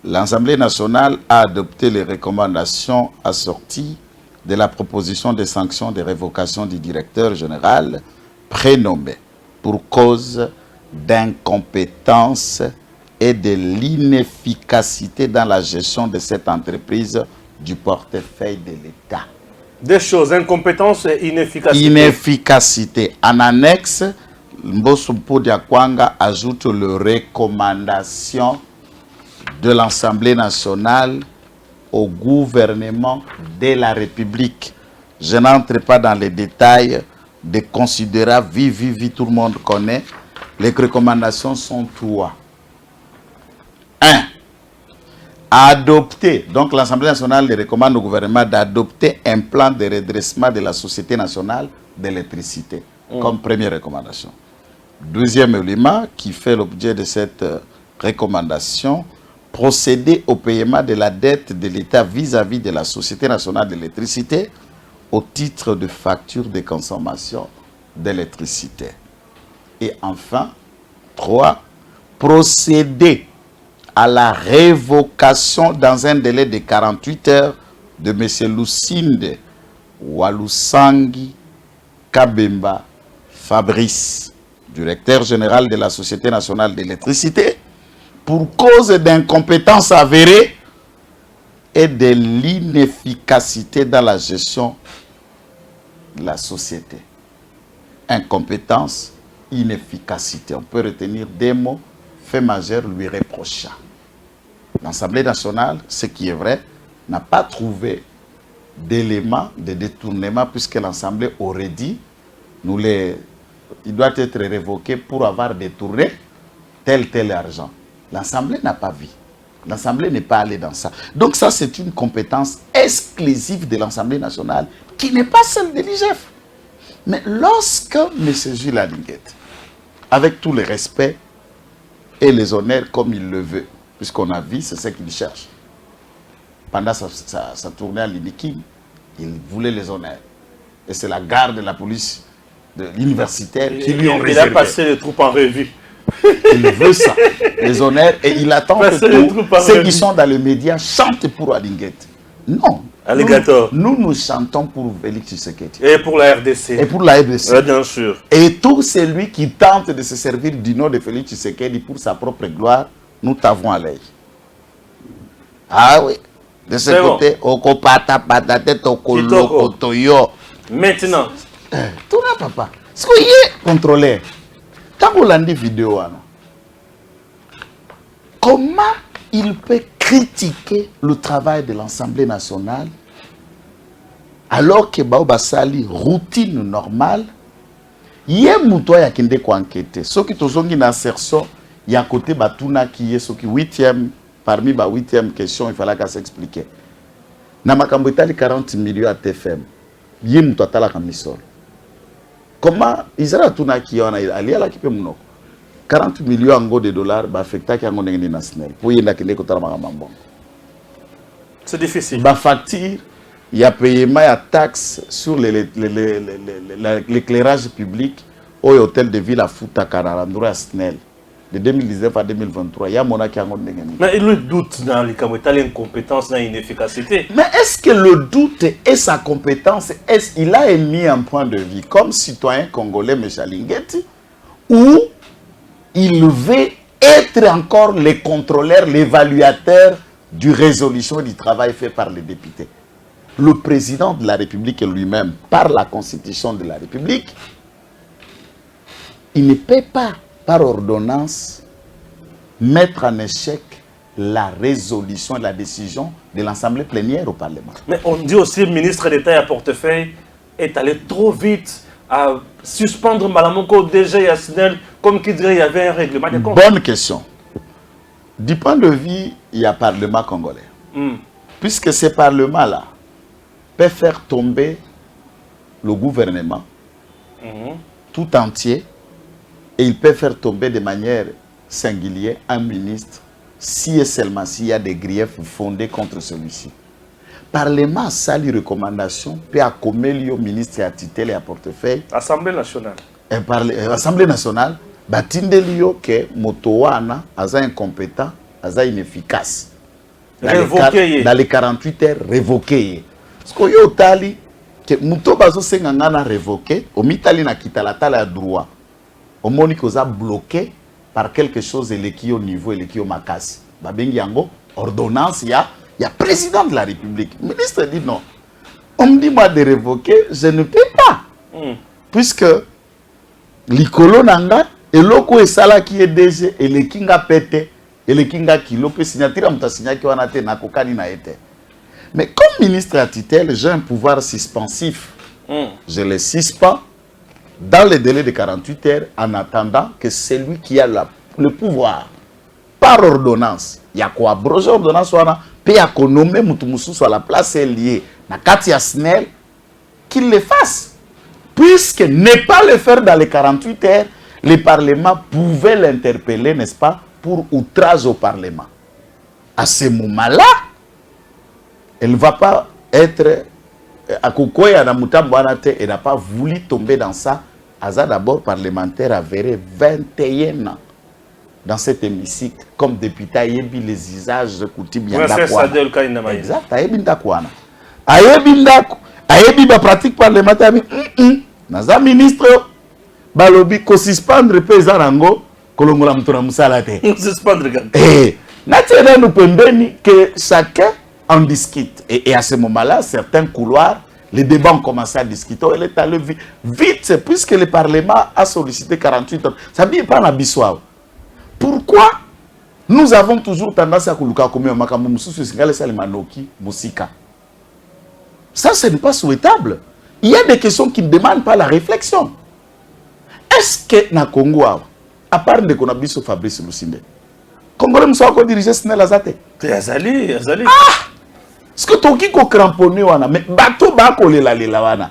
Speaker 3: l'Assemblée nationale a adopté les recommandations assorties de la proposition de sanctions de révocation du directeur général prénommé pour cause d'incompétence et de l'inefficacité dans la gestion de cette entreprise du portefeuille de l'État.
Speaker 2: Deux choses, incompétence et inefficacité.
Speaker 3: Inefficacité. En annexe, Mbosso Diakwanga ajoute les recommandations de l'Assemblée nationale au gouvernement de la République. Je n'entre pas dans les détails des considérables, tout le monde connaît. Les recommandations sont trois. 1. Adopter, donc l'Assemblée nationale recommande au gouvernement d'adopter un plan de redressement de la Société nationale d'électricité, comme première recommandation. Deuxième élément qui fait l'objet de cette recommandation, procéder au paiement de la dette de l'État vis-à-vis de la Société nationale d'électricité au titre de facture de consommation d'électricité. Et enfin, 3. Procéder à la révocation dans un délai de 48 heures de M. Lucinde Walusangi Kabemba Fabrice, directeur général de la Société nationale d'électricité, pour cause d'incompétence avérée et de l'inefficacité dans la gestion de la société. incompétence, inefficacité. On peut retenir des mots, fait majeur lui reprocha. L'Assemblée nationale, ce qui est vrai, n'a pas trouvé d'éléments de détournement puisque l'Assemblée aurait dit il doit être révoqué pour avoir détourné tel argent. L'Assemblée n'a pas vu. L'Assemblée n'est pas allée dans ça. Donc ça, c'est une compétence exclusive de l'Assemblée nationale qui n'est pas celle de l'IGF. Mais lorsque M. Jules Alinguet, avec tout le respect et les honneurs comme il le veut, puisqu'on a vu, c'est ce qu'il cherche. Pendant sa tournée à l'Inikim, il voulait les honneurs. Et c'est la garde de la police universitaire qui lui ont réservé.
Speaker 2: Il a passé les troupes en revue.
Speaker 3: Il veut ça, les honneurs, et il attend que tous ceux qui sont dans les médias chantent pour Alinguet. Non. Nous chantons pour Félix Tshisekedi.
Speaker 2: Et pour la RDC.
Speaker 3: Et pour la RDC.
Speaker 2: Oui, bien sûr.
Speaker 3: Et tout celui qui tente de se servir du nom de Félix Tshisekedi pour sa propre gloire, nous t'avons à l'œil. Ah oui. De ce côté, Okopata patate toyo.
Speaker 2: Maintenant.
Speaker 3: Tout là, papa. Soyez contrôlé. Quand on l'a dit vidéo, comment il peut critiquer le travail de l'Assemblée nationale alors que Baoba Sali, routine normale, il y a un qui a enquêté. Ce qui est une insertion, il y a un côté Batuna qui est ce qui parmi les 8e question, il fallait qu'elle s'explique. Dans ma cambouitali 40 millions à TFM, il y a un total à comment Israël Tuna qui en a allé à la kipe mono 40 millions de dollars ba affecta qui en ngeni national pour y ndakile ko tala mambo.
Speaker 2: C'est difficile.
Speaker 3: Ba facture, il y a paiement à taxe sur l'éclairage public au hôtel de ville à Futakara l'endroit Snell de 2019 à 2023. Il y a mon qui en ngeni.
Speaker 2: Mais il le doute dans les cambouitali incompétence, dans l'inefficacité.
Speaker 3: Mais est-ce que le doute est sa compétence? Est-ce qu'il a émis un point de vue comme citoyen congolais, M. Alinguet, ou il veut être encore le contrôleur, l'évaluateur du résolution du travail fait par les députés? Le président de la République lui-même, par la Constitution de la République, il ne peut pas, par ordonnance, mettre en échec la résolution et la décision de l'Assemblée plénière au Parlement.
Speaker 2: Mais on dit aussi que le ministre d'État à portefeuille est allé trop vite à suspendre Malamoko DG Yassinel, comme qui dirait qu'il y avait un règlement de compte.
Speaker 3: Bonne question. Du point de vue, il y a le Parlement congolais. Puisque ce Parlement-là peut faire tomber le gouvernement tout entier, et il peut faire tomber de manière singulière un ministre si et seulement s'il y a des griefs fondés contre celui-ci. Parlement a sali recommandation peut accommer au ministre à titre et à portefeuille.
Speaker 2: Assemblée nationale.
Speaker 3: Assemblée nationale, batindelio que motowana aza incompétent, aza inefficace. Dans les 48 heures, révoqué. Parce que yo tali que muto bazo sengangana révoqué, au mitali na kitala tala droit. Au monique oza bloqué par quelque chose qui au niveau et qui au makasi. Babengi yango ordonnance il y a président de la République. Le ministre dit non. On me dit moi de révoquer, je ne peux pas. Puisque l'icolo nanga et loko et sala qui est DG et le kinga pété et le kinga kilo peut signature à mutasinya qui wana te na kokani na été. Mais comme ministre à tutelle, j'ai un pouvoir suspensif. Je le suspends dans le délai de 48 heures en attendant que celui qui a le pouvoir par ordonnance, il y a quoi broger ordonnance peut nommer Moutoumousou sur la place liée na Katia Snell qu'il le fasse. Puisque ne pas le faire dans les 48 heures, le Parlement pouvait l'interpeller, n'est-ce pas, pour outrage au Parlement. À ce moment-là, elle ne va pas être à Koukoya na Moutamboanate, elle n'a pas voulu tomber dans ça. Aza d'abord parlementaire avéré 21 ans dans cet hémicycle comme député ayebi les usages de coutume yandakwana. Exact, ayebi ndakwana. Ayebi ba pratique parlementaire naza ministre balobi ko suspendre pesa rango kolongola mutuna musala te.
Speaker 2: Suspendre gam.
Speaker 3: Naturellement nous pembeni que chacun en discute et à ce moment-là certains couloirs Les débats ont commencé à discuter. Elle est allée vite, puisque le Parlement a sollicité 48 heures. Ça ne vient pas dans l'histoire. Pourquoi nous avons toujours tendance à kuluka comme ça, ce n'est pas souhaitable. Il y a des questions qui ne demandent pas la réflexion. Est-ce que na Congo, à part de Konabiso Fabrice Lucinde, Congolais ne sont pas dirigés Snell Azate?
Speaker 2: Azali.
Speaker 3: Est-ce que tu as cramponné mais bateau bako lela wana.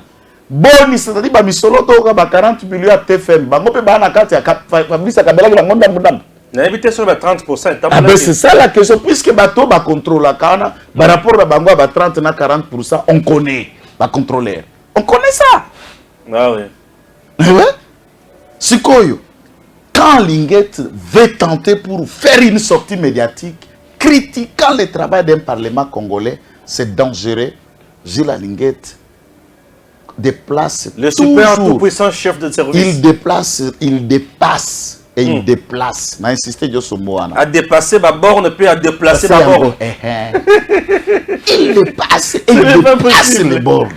Speaker 3: Boni c'est-à-dire ba misolo to ka 40 millions à TFM. Bango pe ba na kati ya Fabrice Kabela la ngonda mudam.
Speaker 2: Na évité sur 30%.
Speaker 3: Ah ben c'est ça la question, puisque bateau ba contrôle la kana, ba rapport à bango ba 30 na 40%, on connaît ba contrôleur. On connaît ça.
Speaker 2: Ah oui.
Speaker 3: Ouais. Sikoyo. Quand Linguette veut tenter pour faire une sortie médiatique critiquant le travail d'un parlement congolais, c'est dangereux. Gilles Linguette déplace
Speaker 2: le
Speaker 3: toujours.
Speaker 2: super tout-puissant chef de service.
Speaker 3: Il dépasse et il déplace. N'a insisté de ce mot.
Speaker 2: À dépasser ma borne, puis à déplacer ma borne.
Speaker 3: Il dépasse et il dépasse les bornes.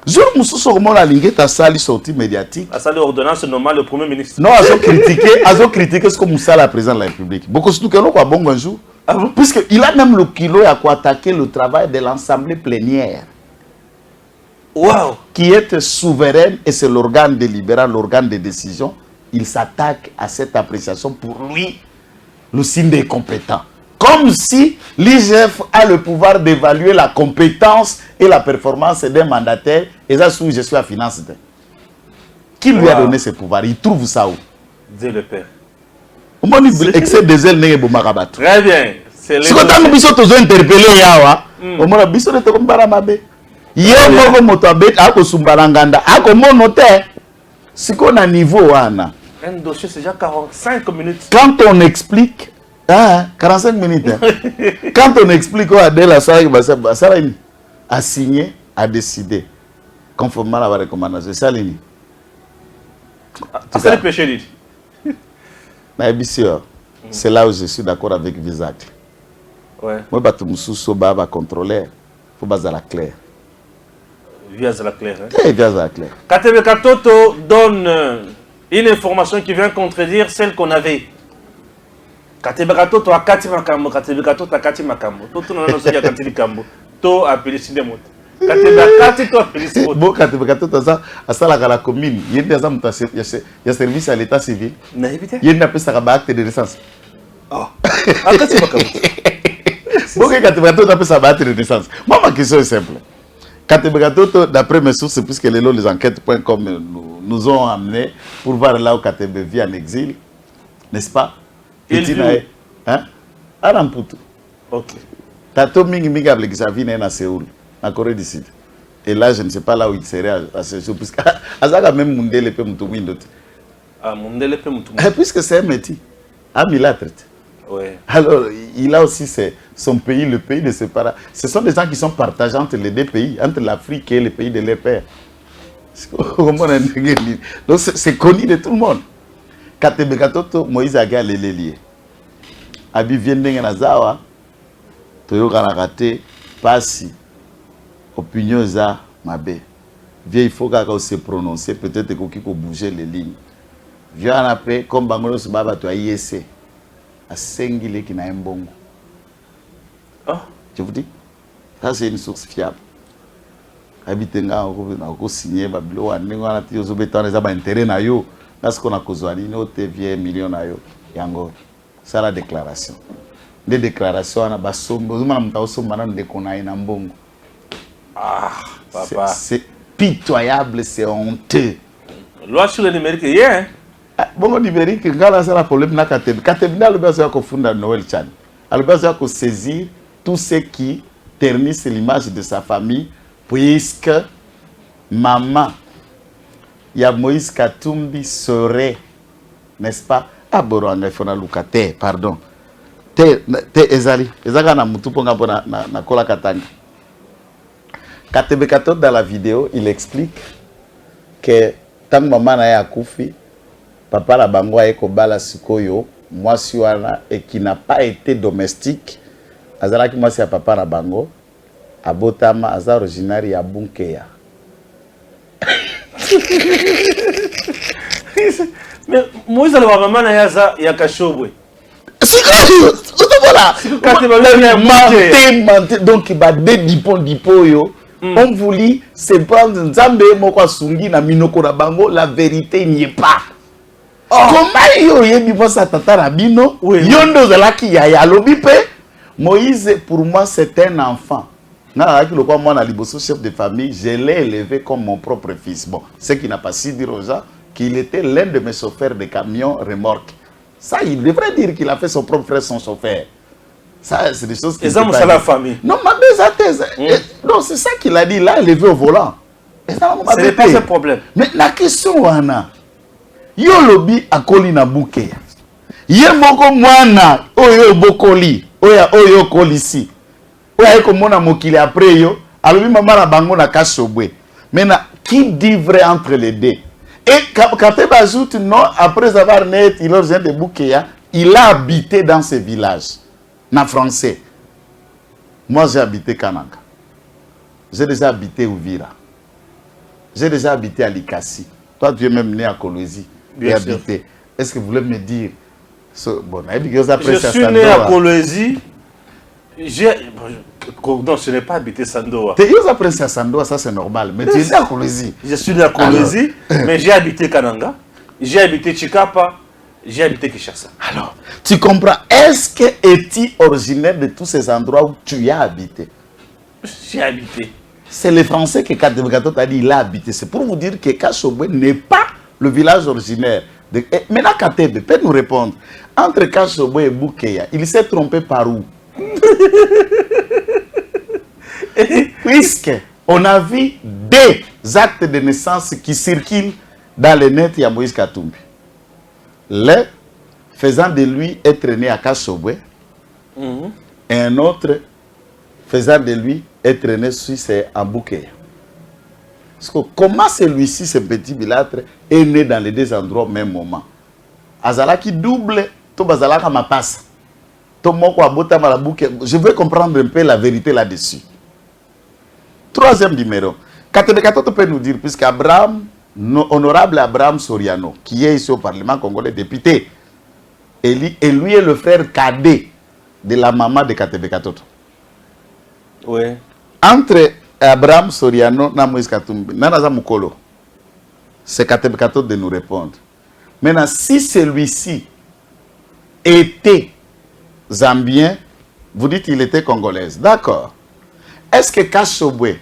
Speaker 3: Jour Moussou comment la Linguette a sali sortie médiatique.
Speaker 2: A sali ordonnance nommant le Premier ministre.
Speaker 3: Non, ils ont critiqué ce que Moussa la président de la République. Beaucoup surtout que l'on a bon jour. Puisqu'il a même le kilo à quoi attaquer le travail de l'Assemblée plénière.
Speaker 2: Wow.
Speaker 3: Qui est souveraine et c'est l'organe délibérant, l'organe de décision. Il s'attaque à cette appréciation. Pour lui, le signe des compétents. Comme si l'IGF a le pouvoir d'évaluer la compétence et la performance d'un mandataire et ça sous gestion à finance. Qui lui a donné ce pouvoir? Il trouve ça où?
Speaker 2: Dieu le Père.
Speaker 3: Excès des ailes n'est pas
Speaker 2: très bien.
Speaker 3: C'est ce que tu as interpellé. Au moins, tu as comme Baramabe. Il y a un moto à Kosumbalanganda. À Komonote. C'est qu'on a niveau. Un
Speaker 2: dossier, c'est déjà 45 minutes.
Speaker 3: Quand on explique. 45 minutes. Quand on explique à Adela Sarah a signé, a décidé, conformément à la recommandation, Salini.
Speaker 2: C'est le péché,
Speaker 3: c'est là où je suis d'accord avec Visac.
Speaker 2: Ouais.
Speaker 3: Moi, je vais contrôler. Il faut baser la claire.
Speaker 2: Via la claire.
Speaker 3: Via la claire.
Speaker 2: Katebe Katoto donne une information qui vient contredire celle qu'on avait. Katebe Katoto a Kati Makambo, Katebe Katoto a Kati Makambo. Tout le monde a Kati Makambo. To a appelé Sidemot. Katebe Katoto a appelé Sidemot. Bon, Katebe Katoto a ça la commune. Il y a des services à l'état civil. Il y a une acte de naissance. Ah, Kati Makambo. Bon, Katebe Katoto a acte de naissance. Moi, ma question est simple. Katebe Katoto, d'après mes sources, puisque les enquêtes.com nous ont amenés pour voir là où Katebe vit en exil, n'est-ce pas? Il vit hein? À Ramputu. Ok. Tato Mingi Mingi avec Xavier à Séoul, en Corée du Sud. Et là, je ne sais pas là où il serait à ce jour, puisque Azaka même Mundele peut m'oublier d'autres. Ah, Mundele peut m'oublier. Puisque c'est un métier. Ah, mais il a traité. Ouais. Alors, il a aussi son pays, le pays de ses parents. Ce sont des gens qui sont partagés entre les deux pays, entre l'Afrique et les pays de leur père. Donc, c'est connu de tout le monde. Katebe Katoto, Moïse Aga Lelelié. Abi Viendeng Nazawa, Toyo Kanakate, Passi, opinion za Mabe. Il faut qu'on se prononce, peut-être qu'on peut bouger les lignes. Viens après, comme Bangolos Baba, tu as ISC. À Sengile qui n'a un bon. Ah, je vous dis, ça c'est une source fiable. Habitenga, on a signé, on a intérêt na yo. Parce qu'on a causé une autre million na yo. Yango, ça la déclaration. Les déclarations, on a basombo, on a mbongo. Ah, papa. C'est pitoyable, c'est honteux. Loi sur le numérique, yeah.
Speaker 3: Bon, numérique, ngala ça la problème na Katebe. Katebe na le besoin qu'on fonde Noël Chan. Le besoin qu'on saisir tout ce qui ternissent l'image de sa famille, puisque maman, il y a Moïse Katumbi serait, n'est-ce pas? Ah, Boranga, il faut na pardon. Te ezali. Ezaka na mutu ponga na kola katanga. Katebe Katoto dans la vidéo, il explique que tant que maman a koufi, papa la bango a ekobala sikoyo, moi suana et qui n'a pas été domestique, azala ki moi c'est papa la bango, abotama aza originaire ya Bunkeya.
Speaker 2: Mais Moïse a le maman ya Kashobwe.
Speaker 3: C'est voilà. Donc il va dipo yo. On voulait se prendre Nzambe moko sungi na minoko na bango, la vérité n'y est pas. Comment yo yebi vosa tata rabino? Yondo zalaki ya lobi pe. Moïse pour moi c'est un enfant. Moi, chef de famille, je l'ai élevé comme mon propre fils. Bon, ce qui n'a pas si dire aux gens qu'il était l'un de mes chauffeurs de camions remorques. Ça, il devrait dire qu'il a fait son propre frère, son chauffeur. Ça, c'est des choses qui...
Speaker 2: C'est la famille.
Speaker 3: Non, ma thèse. Non, c'est ça qu'il a dit. Il a élevé au volant.
Speaker 2: Ce n'est pas un problème.
Speaker 3: Mais la question, Wana, yo lobi akoli na buke. Ye moko mwana, oyo bokoli, oyo kolisi. Oyo komona mokili après yo, alobi mama na bango na Kashobwe. Maintenant, qui dit vrai entre les deux? Et quand il ajoute non, après avoir né, il origine de Boukéa, il a habité dans ce village. En français. Moi, j'ai habité Kananga. J'ai déjà habité Ouvira. J'ai déjà habité à Likasi. Toi, tu es même né à Kolwezi.
Speaker 2: Bien sûr.
Speaker 3: Habité. Est-ce que vous voulez me dire... Bon,
Speaker 2: je suis né à Kolwezi. Non, je n'ai pas habité Sandoa.
Speaker 3: Tu es après Sandoa, ça c'est normal. Mais tu es né à Kolwezi.
Speaker 2: Je suis né à Kolwezi, mais j'ai habité Kananga, j'ai habité Chikapa, j'ai habité Kinshasa.
Speaker 3: Alors, tu comprends, est-ce que es-tu originaire de tous ces endroits où tu as habité?
Speaker 2: J'ai habité.
Speaker 3: C'est les Français que Katebekato t'a dit il a habité. C'est pour vous dire que Kashobwe n'est pas le village originaire. Maintenant, Katebe peut nous répondre. Entre Kashobwe et Boukeya, il s'est trompé par où? Puisque on a vu des actes de naissance qui circulent dans le net, il y a Moïse Katumbi. L'un faisant de lui être né à Kashobwe, et un autre faisant de lui être né suisse en Boukeya. Comment celui-ci, ce petit bilâtre, est né dans les deux endroits au même moment? Azala qui double, to bazala kama passe. Je veux comprendre un peu la vérité là-dessus. Troisième numéro. Katebekato peut nous dire, puisque Abraham, honorable Abraham Soriano, qui est ici au Parlement congolais, député, et lui est le frère cadet de la maman de Katebekato.
Speaker 2: Oui.
Speaker 3: Entre Abraham Soriano et Moïse Katumbi, Nanaza Mukolo, c'est Katebekato de nous répondre. Maintenant, si celui-ci était zambien, vous dites qu'il était congolaise. D'accord. Est-ce que Kashobwe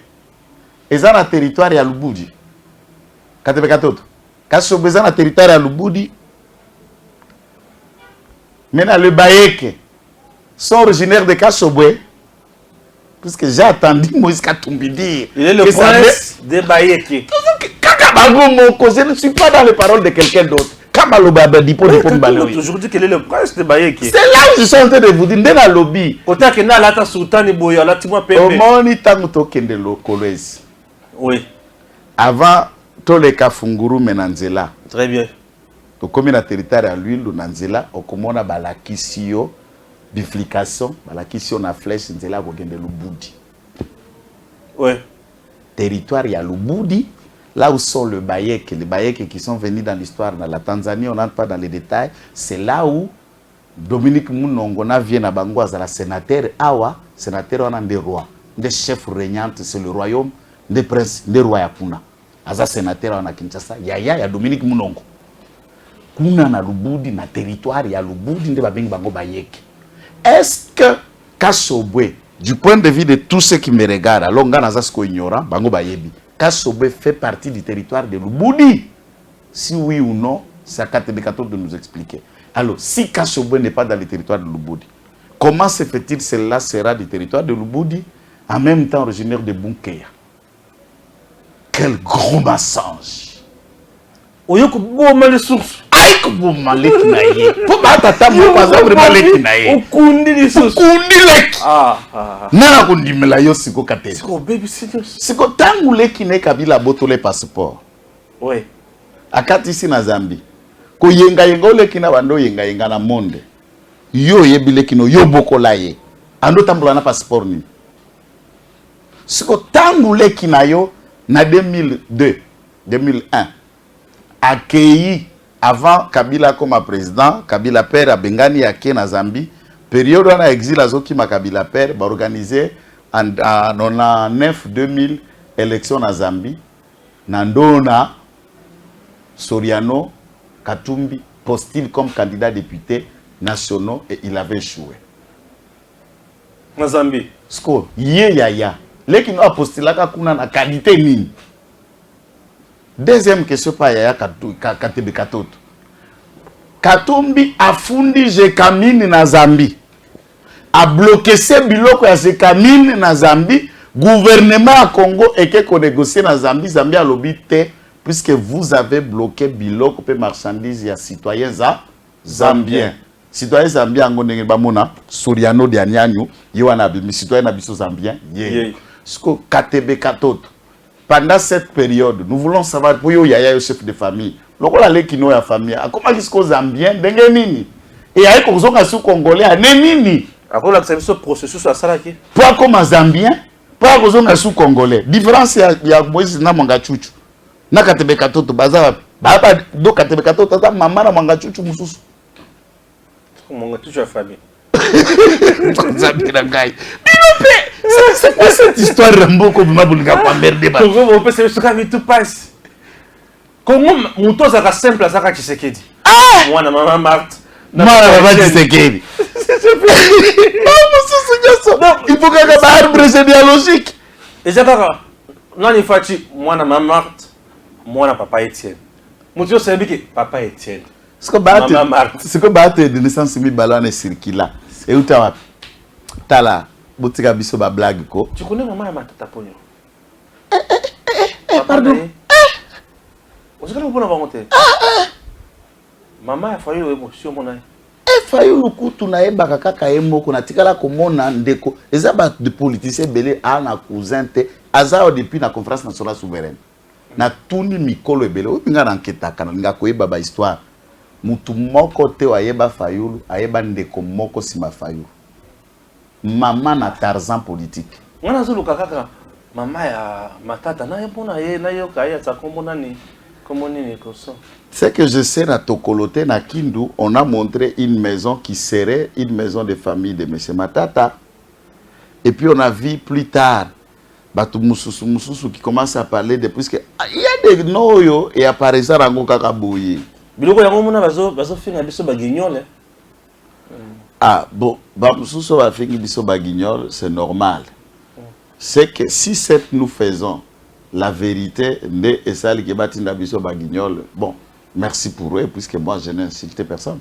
Speaker 3: est dans le territoire de Lubudi? Kashobwe est dans le territoire de Lubudi. Maintenant, le Bayeke sont originaires de Kashobwe. Puisque j'ai attendu Moïse Katumbi dire.
Speaker 2: Il est le prince de Bayeke.
Speaker 3: Je ne suis pas dans les paroles de quelqu'un d'autre.
Speaker 2: Toujours dit qu'il est le prince de Bayeke.
Speaker 3: C'est là où je suis en train de vous dire, dans la lobby.
Speaker 2: Oui.
Speaker 3: Avant, tous les Kafunguru menanzela.
Speaker 2: Très bien.
Speaker 3: Donc, comme il y a un territoire à l'huile, Nanzela, on a balakisio, biflication, balakisio na flèche, nzela, on a Lubudi.
Speaker 2: Oui.
Speaker 3: Territoire, il y a Lubudi. Là où sont les Bayek qui sont venus dans l'histoire, dans la Tanzanie, on n'entre pas dans les détails. C'est là où Dominique Mounongona vient à Bangoise, la sénateur Awa, sénateur on a des rois, des chefs régnants, c'est le royaume des princes, des rois Yapuna. Aza sénateur on a Kinshasa, ya Dominique Mounongo. Kuna na Lubudi, na territoire, ya Lubudi, nde babengi bango Bayek. Est-ce que Kashobwe, du point de vue de tous ceux qui me regardent, alors on a zasko ignorant, bango Bayebi. Kashobwe fait partie du territoire de Lubudi. Si oui ou non, c'est à Katebekato de nous expliquer. Alors, si Kashobwe n'est pas dans le territoire de Lubudi, comment se fait-il que cela sera du territoire de Lubudi, en même temps originaire de Bunkeya? Quel gros mensonge!
Speaker 2: Oyoko boma les sources.
Speaker 3: Aïe, comment malek naïe. Pour batata mo pas vraiment lek naïe.
Speaker 2: Okundi les sources.
Speaker 3: Okundi lek. Nana kundi melayo siko kate.
Speaker 2: Siko baby serious.
Speaker 3: Siko tangu leki ne kabila boto le passeport.
Speaker 2: Oui.
Speaker 3: Akati si na Zambie. Ko yenga yenga leki na bando yenga yenga na monde. Yo yebi leki no yo boko la ye. Ando tambula na passeport ni. Ce que tangu leki na yo na 2002, 2001 accueilli avant Kabila comme président, Kabila père a bengani yake na Zambie, période on a exil azoki ma Kabila père ba organisé en 99 2000 élection na Zambie, nandona Soriano Katumbi postule comme candidat député national et il avait échoué.
Speaker 2: Na Zambie.
Speaker 3: Sko ya. Leki no apostulaka kuna na qualité nini? Deuxième question pa Yaya Katebe Katoto. Katumbi a fundi Jekamine na Zambie. A bloqué ce biloko ya Jekamine na Zambie. Gouvernement à Congo et qu'on négocie na Zambie. Zambie a l'obité puisque vous avez bloqué biloko pe marchandises ya citoyens zambiens. Citoyens zambiens ngo ndenge bamona Soriano de Anyanyu yiwana bi citoyens na biso zambien. Sko Katebe Katoto. Pendant cette période, nous voulons savoir pour Yaya le chef de famille. Lokola lekino ya famille. Comment est-ce que zambien ndenge nini? Et ayi ko zonga su congolais ane nini?
Speaker 2: Akola que ce processus à salaki.
Speaker 3: Pas comme zambien, pas ko zonga su congolais. Différence ya Moïse na Mwanga Chuchu. Na Katebe Katoto baza baba do Katebe Katoto ta mama na Mwanga Chuchu mususu.
Speaker 2: Mwanga Chuchu ya famille.
Speaker 3: Zambie na ngai. C'est quoi cette histoire Rambo ko bimabulika kwa merde ba?
Speaker 2: Congo on peut se souka tout passe. Congo muto za simple za ka Tshisekedi. Ah! Mwana mama Marthe.
Speaker 3: Mwana baba Tshisekedi. Il faut que ça arbre généalogique.
Speaker 2: Et j'adore. Nani Fati mwana mama Marthe, mwana papa Etienne. Muto c'est biki papa Etienne.
Speaker 3: Ce que battre de naissance mi ballon circula. Et où t'as tala botika biso ba blague ko.
Speaker 2: Tu connais maman ya Matata Ponyo?
Speaker 3: Pardon.
Speaker 2: Vous savez pourquoi on va monter? Maman a fallu émotion mon âme.
Speaker 3: Fayulu kutu na yeba kaka yemoko na tikala komona ndeko eza ba de politiciens belé a na cousin te azao depuis na conférence nationale souveraine na tuni mikolo ebele o binga na nketa kana nga koyeba ba histoire mutu moko te wa yeba Fayulu ayeba ndeko moko sima Fayulu mama na Tarzan politique
Speaker 2: ngana zulu kaka mama ya Matata na yepona ye na yo kaya tsakomona ni comment ni koso.
Speaker 3: C'est que je sais na Tokolote na Kindu, on a montré une maison qui serait une maison de famille de M. Matata. Et puis on a vu plus tard Batu Mususu qui commence à parler de puisque il y a des noyo et apparaissant rango kaka boye.
Speaker 2: Biloko yango mona bazo finga biso baguignol.
Speaker 3: Ah bon, Mususu va finga biso baguignol, c'est normal. C'est que si cette nous faisons la vérité de Essal qui bâtit la biso baguignol, bon, merci pour eux, puisque moi je n'ai insulté personne.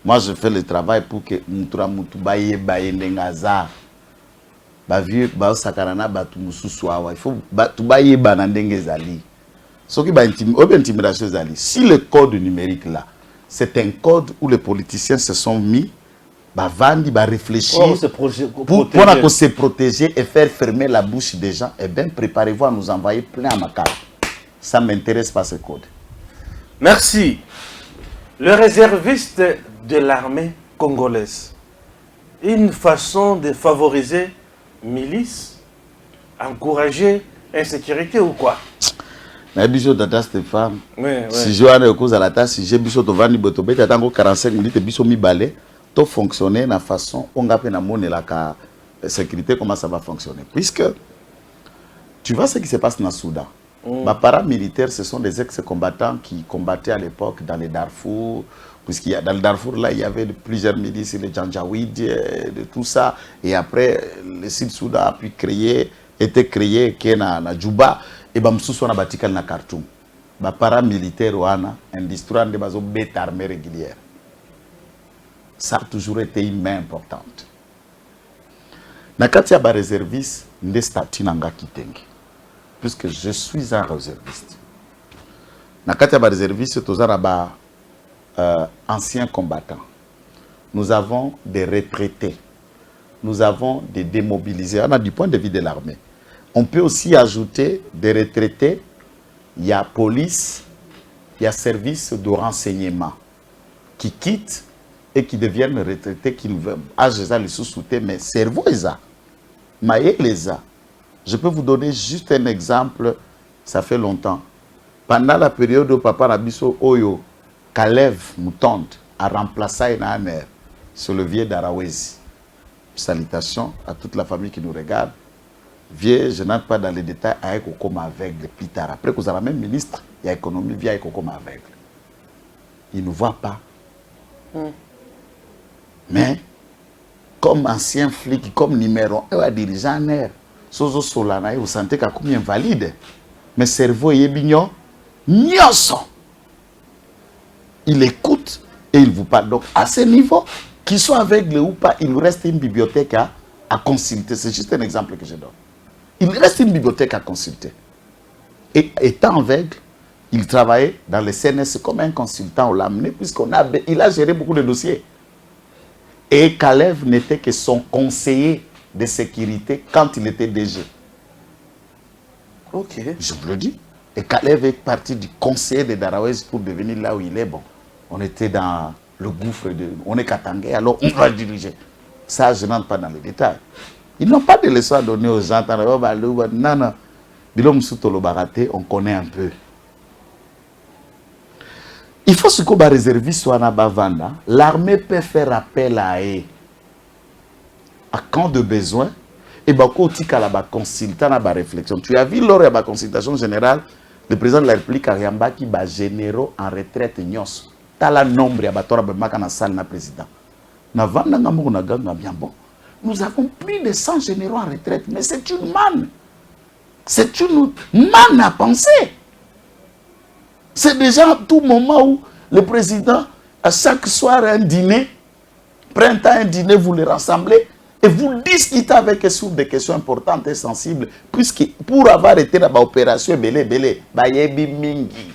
Speaker 3: Moi je fais le travail pour que Moutura Moutubaye Baye Nengaza Bavieux Bao Sakarana Batu Moussousouawa. Il faut Batubaye Banandengezali. Ce qui va intimidation Zali. Si le code numérique là, c'est un code où les politiciens se sont mis, Vandi va réfléchir pour se protéger et faire fermer la bouche des gens, et bien préparez-vous à nous envoyer plein à ma carte. Ça ne m'intéresse pas ce code.
Speaker 2: Merci. Le réserviste de l'armée congolaise. Une façon de favoriser milice, encourager insécurité ou quoi?
Speaker 3: Mais biso data Stéphane, si je vais cause à la tasse, si j'ai biso to vandi botobe, t'attends 45 minutes biso mi balai. Tout fonctionner de la façon on a la monnaie la sécurité, comment ça va fonctionner, puisque tu vois ce qui se passe dans le Soudan. Les paramilitaires, ce sont des ex-combattants qui combattaient à l'époque dans les Darfour, puisqu'il y a dans le Darfour là il y avait plusieurs milices, les Janjaweed, de tout ça, et après le Sud-Soudan a pu été créé qui est dans Djouba et bamsusu na batikal na Khartoum. Les paramilitaires wana industrie de bazo bête armée régulière. Ça a toujours été une main importante. Nakati ya ba réserviste nde statut nanga kitenge. Puisque je suis un réserviste. Nakati ya ba réserviste tozara ba anciens combattants. Nous avons des retraités. Nous avons des démobilisés. On a du point de vue de l'armée. On peut aussi ajouter des retraités. Il y a police, il y a service de renseignement qui quittent et qui deviennent retraités, qui ne veulent pas les sous-souter, mais cerveau les a, maillé les a. Je peux vous donner juste un exemple, ça fait longtemps. Pendant la période où Papa Nabiso Oyo, Kalev Moutonde, a remplacé un maire sur le vieux d'Arawezi. Salutations à toute la famille qui nous regarde. Vieux, je n'entre pas dans les détails, avec comme aveugle plus tard. Après que vous avez le même ministre, il y a économie, via comme aveugle. Il ne voit pas. Mais, comme ancien flic, comme numéro 1, dirigeant en air, Sozo Solana, vous sentez qu'il est invalide. Mais cerveau est bignon, nyoso. Il écoute et il vous parle. Donc, à ce niveau, qu'il soit aveugle ou pas, il reste une bibliothèque à consulter. C'est juste un exemple que je donne. Il reste une bibliothèque à consulter. Et étant aveugle, il travaillait dans le CNS comme un consultant. On l'a amené puisqu'il a géré beaucoup de dossiers. Et Kalev n'était que son conseiller de sécurité quand il était DG.
Speaker 2: Ok.
Speaker 3: Je vous le dis. Et Kalev est parti du conseiller de Darawez pour devenir là où il est. Bon, on était dans le gouffre, on est Katangé, alors on va diriger. Ça, je n'entre pas dans les détails. Ils n'ont pas de leçons à donner aux gens. Non, non. On connaît un peu. Il faut ce qu'on va réserver soit na bavanda. L'armée peut faire appel à eux. À quand de besoin. Et bien, quand tu as consultant, la réflexion. Tu as vu lors de la consultation générale, le président de la République a qui va généraux en retraite. Nyos. Tu as le nombre de salle na président. Nous avons plus de 100 généraux en retraite. Mais c'est une manne. C'est une manne à penser. C'est déjà à tout moment où le président, à chaque soir, un dîner, printemps, un dîner, vous les rassemblez et vous discutez avec eux sur des questions importantes et sensibles, puisque pour avoir été dans l'opération Belé, Bayebi Mingi.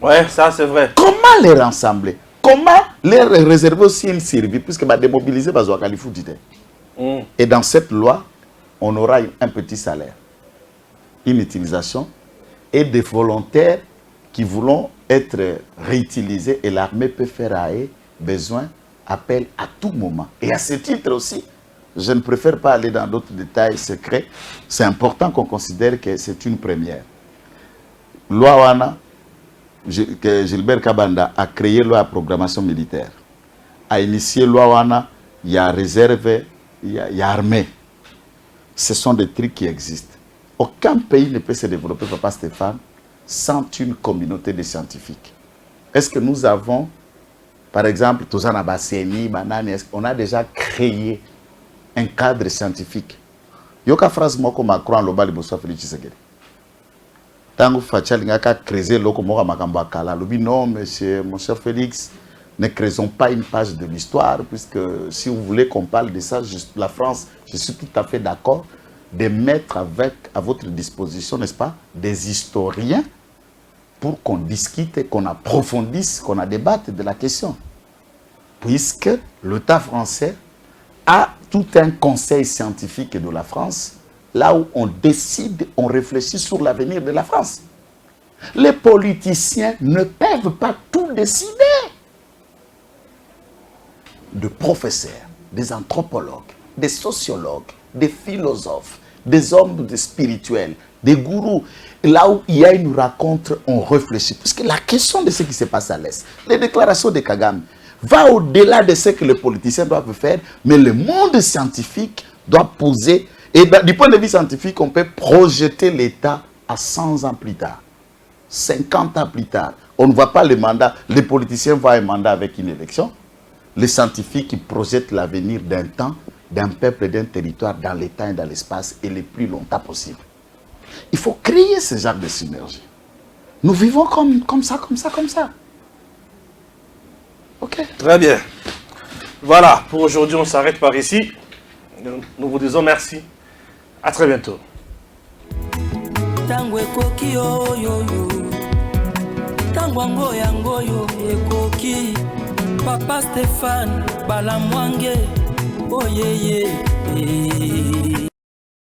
Speaker 2: Ouais, ça c'est vrai.
Speaker 3: Comment les rassembler? Comment les réserver aussi une survie, puisque démobiliser Bazoua Kalifou dit. Et dans cette loi, on aura un petit salaire, une utilisation et des volontaires qui voulont être réutilisés et l'armée peut faire à eux besoin, appel à tout moment. Et à ce titre aussi, je ne préfère pas aller dans d'autres détails secrets. C'est important qu'on considère que c'est une première. Loi Wana, que Gilbert Kabanda a créé la loi de programmation militaire, a initié loi Wana, il y a réserve, il y a armée. Ce sont des trucs qui existent. Aucun pays ne peut se développer, Papa Stéphane, sans une communauté de scientifiques. Est-ce que nous avons, par exemple, on a déjà créé un cadre scientifique? Yoka phrase moko Macron loba liboso Félix Tshisekedi. Tango Fachalinga ka créer loko moko makambo akala lobi non monsieur mon cher Félix, ne créons pas une page de l'histoire puisque si vous voulez qu'on parle de ça, la France, je suis tout à fait d'accord de mettre à votre disposition, n'est-ce pas, des historiens pour qu'on discute, qu'on approfondisse, qu'on débatte de la question. Puisque l'État français a tout un conseil scientifique de la France, là où on décide, on réfléchit sur l'avenir de la France. Les politiciens ne peuvent pas tout décider. Des professeurs, des anthropologues, des sociologues, des philosophes, des hommes spirituels, des gourous. Là où il y a une rencontre, on réfléchit. Parce que la question de ce qui se passe à l'Est, les déclarations de Kagame, va au-delà de ce que les politiciens doivent faire, mais le monde scientifique doit poser. Et du point de vue scientifique, on peut projeter l'État à 100 ans plus tard, 50 ans plus tard. On ne voit pas le mandat. Les politiciens voient un mandat avec une élection. Les scientifiques qui projettent l'avenir d'un temps, d'un peuple, d'un territoire, dans le temps et dans l'espace, et le plus longtemps possible. Il faut créer ce genre de synergie. Nous vivons comme ça. Ok.
Speaker 2: Très bien. Voilà, pour aujourd'hui, on s'arrête par ici. Nous vous disons merci. À très bientôt.
Speaker 1: Papa Stéphane Balamwange, oh yeah yeah.